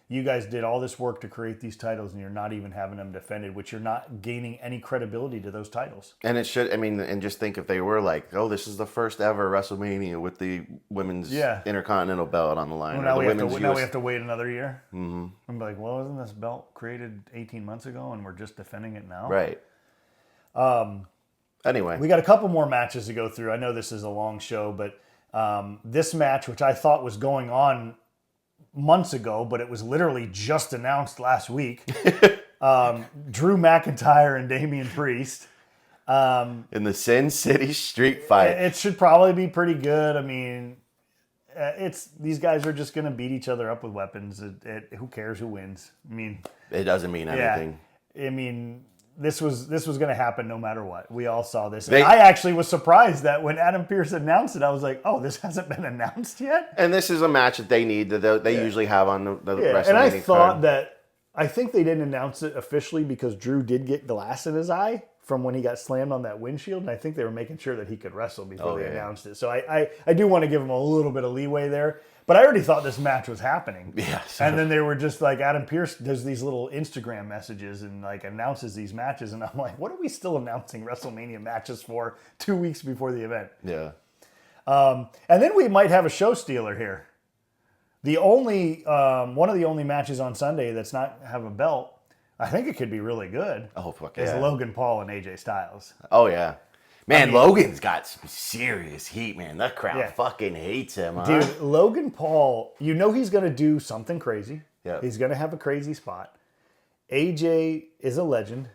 you guys did all this work to create these titles, and you're not even having them defended, which you're not gaining any credibility to those titles.
And it should, I mean, and just think if they were like, oh, this is the first ever WrestleMania with the women's Intercontinental belt on the line.
Well, now we have to wait another year. Mm-hmm. I'm like, well, wasn't this belt created 18 months ago, and we're just defending it now?
Right. Anyway.
We got a couple more matches to go through. I know this is a long show, but this match, which I thought was going on months ago, but it was literally just announced last week. Drew McIntyre and Damian Priest.
In the Sin City Street Fight.
It should probably be pretty good. I mean, these guys are just going to beat each other up with weapons. Who cares who wins? I mean,
it doesn't mean anything.
I mean, this was going to happen no matter what. We all saw this. And I actually was surprised that when Adam Pearce announced it, I was like, oh, this hasn't been announced yet?
And this is a match that they need, that they usually have on the WrestleMania
And I thought
card.
I think they didn't announce it officially because Drew did get glass in his eye from when he got slammed on that windshield, and I think they were making sure that he could wrestle before they announced it. So I do want to give him a little bit of leeway there. But I already thought this match was happening.
Yeah.
And then they were just like, Adam Pearce does these little Instagram messages and like announces these matches. And I'm like, what are we still announcing WrestleMania matches for 2 weeks before the event?
Yeah.
And then we might have a show stealer here. The only one of the only matches on Sunday that's not have a belt, I think it could be really good.
Oh, fuck
is
yeah.
Logan Paul and AJ Styles.
Oh, yeah. Man, Logan's got some serious heat, man. That crowd fucking hates him, huh?
Dude, Logan Paul, you know he's going to do something crazy.
Yeah.
He's going to have a crazy spot. AJ is a legend.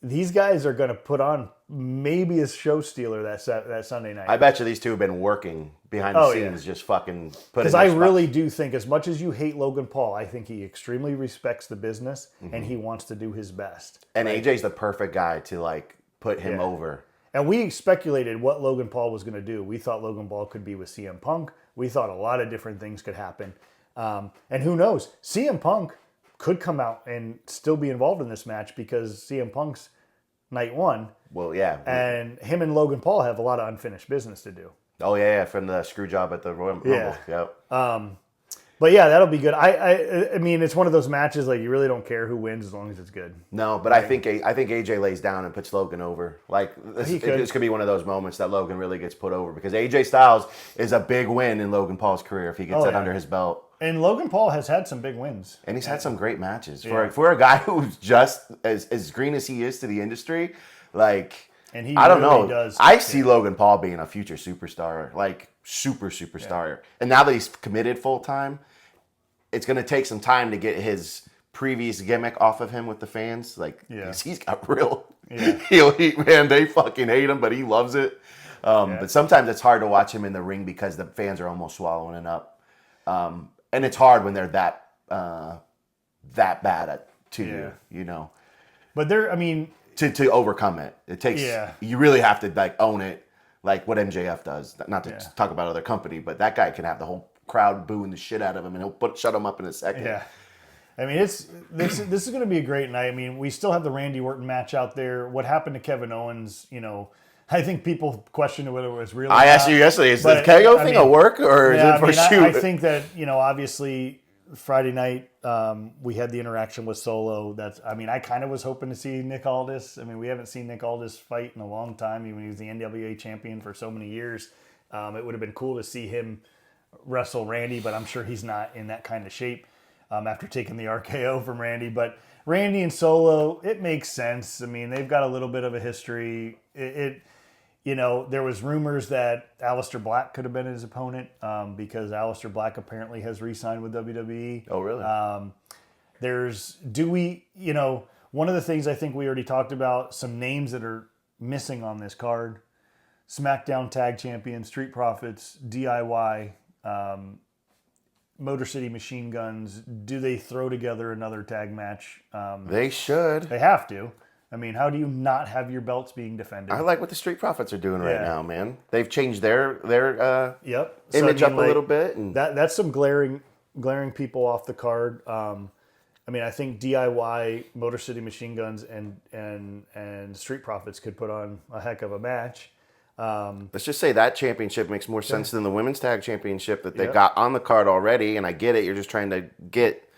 These guys are going to put on maybe a show stealer that Sunday night.
I bet you these two have been working behind the scenes, just fucking putting.
Because I really do think, as much as you hate Logan Paul, I think he extremely respects the business and he wants to do his best.
And AJ's the perfect guy to like put him over.
And we speculated what Logan Paul was going to do. We thought Logan Paul could be with CM Punk. We thought a lot of different things could happen. And who knows? CM Punk could come out and still be involved in this match because CM Punk's night one.
Well, yeah.
And him and Logan Paul have a lot of unfinished business to do.
Oh, yeah, from the screw job at the Royal Rumble.
Yeah.
Yep.
But yeah, that'll be good. I mean, it's one of those matches like you really don't care who wins as long as it's good.
No, but I think AJ lays down and puts Logan over. Like this could be one of those moments that Logan really gets put over because AJ Styles is a big win in Logan Paul's career if he gets that under his belt.
And Logan Paul has had some big wins,
and he's had some great matches for a guy who's just as green as he is to the industry. Like,
and he
I don't
really
know.
Does,
I see Logan Paul being a future superstar, like superstar. Yeah. And now that he's committed full time, it's going to take some time to get his previous gimmick off of him with the fans. Like, he's got real heel heat, man. They fucking hate him, but he loves it. But sometimes it's hard to watch him in the ring because the fans are almost swallowing it up. And it's hard when they're that bad to you, you know.
But I mean,
to overcome it, it takes. You really have to like own it, like what MJF does. Not to talk about other company, but that guy can have the whole crowd booing the shit out of him, and he'll shut him up in a second.
Yeah, I mean, this is going to be a great night. I mean, we still have the Randy Orton match out there. What happened to Kevin Owens? You know, I think people questioned whether it was real.
I asked you yesterday, is the KO thing a work or is it for shoot?
I think that, you know, obviously Friday night we had the interaction with Solo. I kind of was hoping to see Nick Aldis. I mean, we haven't seen Nick Aldis fight in a long time. Even he was the NWA champion for so many years. It would have been cool to see him wrestle Randy, but I'm sure he's not in that kind of shape after taking the RKO from Randy. But Randy and Solo, it makes sense. I mean, they've got a little bit of a history. You know, there was rumors that Aleister Black could have been his opponent because Aleister Black apparently has re-signed with WWE.
Oh, really?
One of the things I think we already talked about, some names that are missing on this card: SmackDown Tag Champions, Street Profits, DIY, Motor City Machine Guns. Do they throw together another tag match?
They should.
They have to. I mean, how do you not have your belts being defended?
I like what the Street Profits are doing right now, man. They've changed their image up a little bit, and
that's some glaring people off the card. I mean, I think DIY, Motor City Machine Guns, and Street Profits could put on a heck of a match.
Let's just say that championship makes more sense than the women's tag championship that they got on the card already. And I get it. You're just trying to get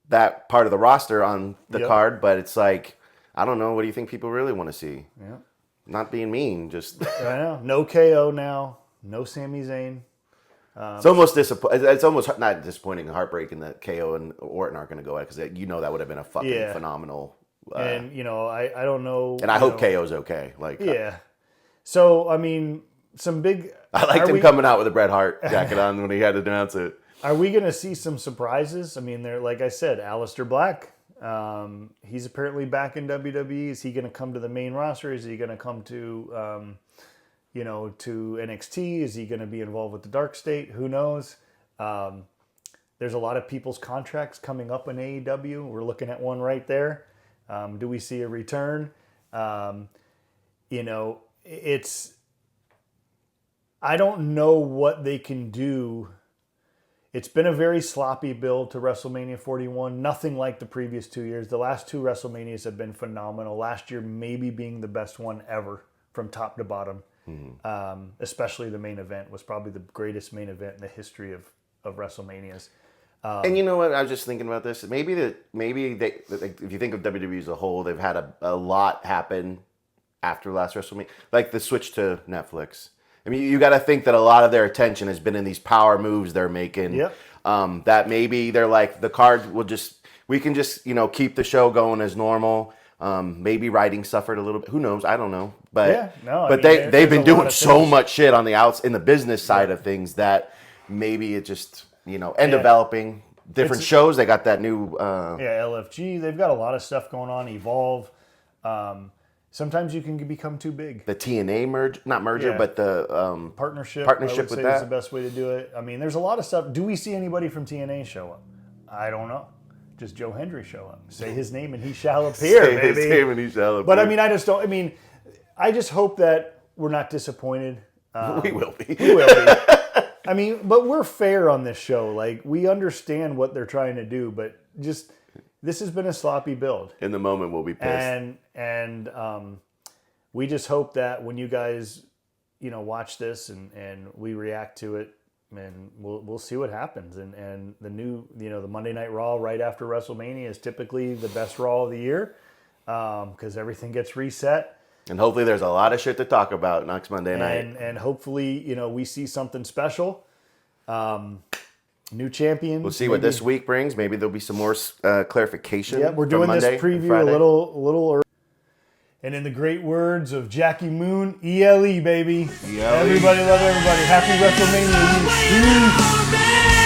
that part of the roster on the card. But it's like, I don't know. What do you think people really want to see?
Yeah.
Not being mean. Just
I know. No KO now. No Sami Zayn.
It's almost It's almost not disappointing and heartbreaking that KO and Orton aren't going to go at it because that would have been a fucking phenomenal.
And I don't know.
And I hope KO's okay. Like
So I mean, some big.
I liked him coming out with a Bret Hart jacket on when he had to announce it.
Are we going to see some surprises? I mean, they're like I said, Aleister Black. He's apparently back in WWE. Is he going to come to the main roster? Is he going to come to to NXT? Is he going to be involved with the Dark State? Who knows? There's a lot of people's contracts coming up in AEW. We're looking at one right there. Do we see a return? It's. I don't know what they can do. It's been a very sloppy build to WrestleMania 41. Nothing like the previous 2 years. The last two WrestleManias have been phenomenal. Last year maybe being the best one ever from top to bottom. Especially the main event was probably the greatest main event in the history of WrestleManias.
And you know what? I was just thinking about this. Maybe they, if you think of WWE as a whole, they've had a lot happen after last WrestleMania, like the switch to Netflix. I mean, you got to think that a lot of their attention has been in these power moves they're making.
Yep.
That maybe they're like, the card we can just keep the show going as normal. Maybe writing suffered a little bit. Who knows? I don't know. But they've been doing so much shit on the outs in the business side of things that maybe it just and developing different shows. They got that new
LFG. They've got a lot of stuff going on. Evolve. Sometimes you can become too big.
The TNA but the
partnership.
I would
with
say
that is the best way to do it. I mean, there's a lot of stuff. Do we see anybody from TNA show up? I don't know. Just Joe Hendry show up. Say his name and he shall appear,
Say
baby.
his name and he shall appear.
But I mean, I just don't. I mean, I just hope that we're not disappointed.
We will be.
We will be. I mean, but we're fair on this show. Like, we understand what they're trying to do, but just this has been a sloppy build.
In the moment, we'll be pissed.
And we just hope that when you guys, watch this and we react to it, and we'll see what happens. And the new, the Monday Night Raw right after WrestleMania is typically the best Raw of the year because everything gets reset.
And hopefully there's a lot of shit to talk about next Monday night.
And hopefully, we see something special. New champion.
We'll see what this week brings. Maybe there'll be some more clarification.
Yeah, we're doing this preview a little early. And in the great words of Jackie Moon, ELE, baby.
ELE.
Everybody love everybody. Happy WrestleMania week.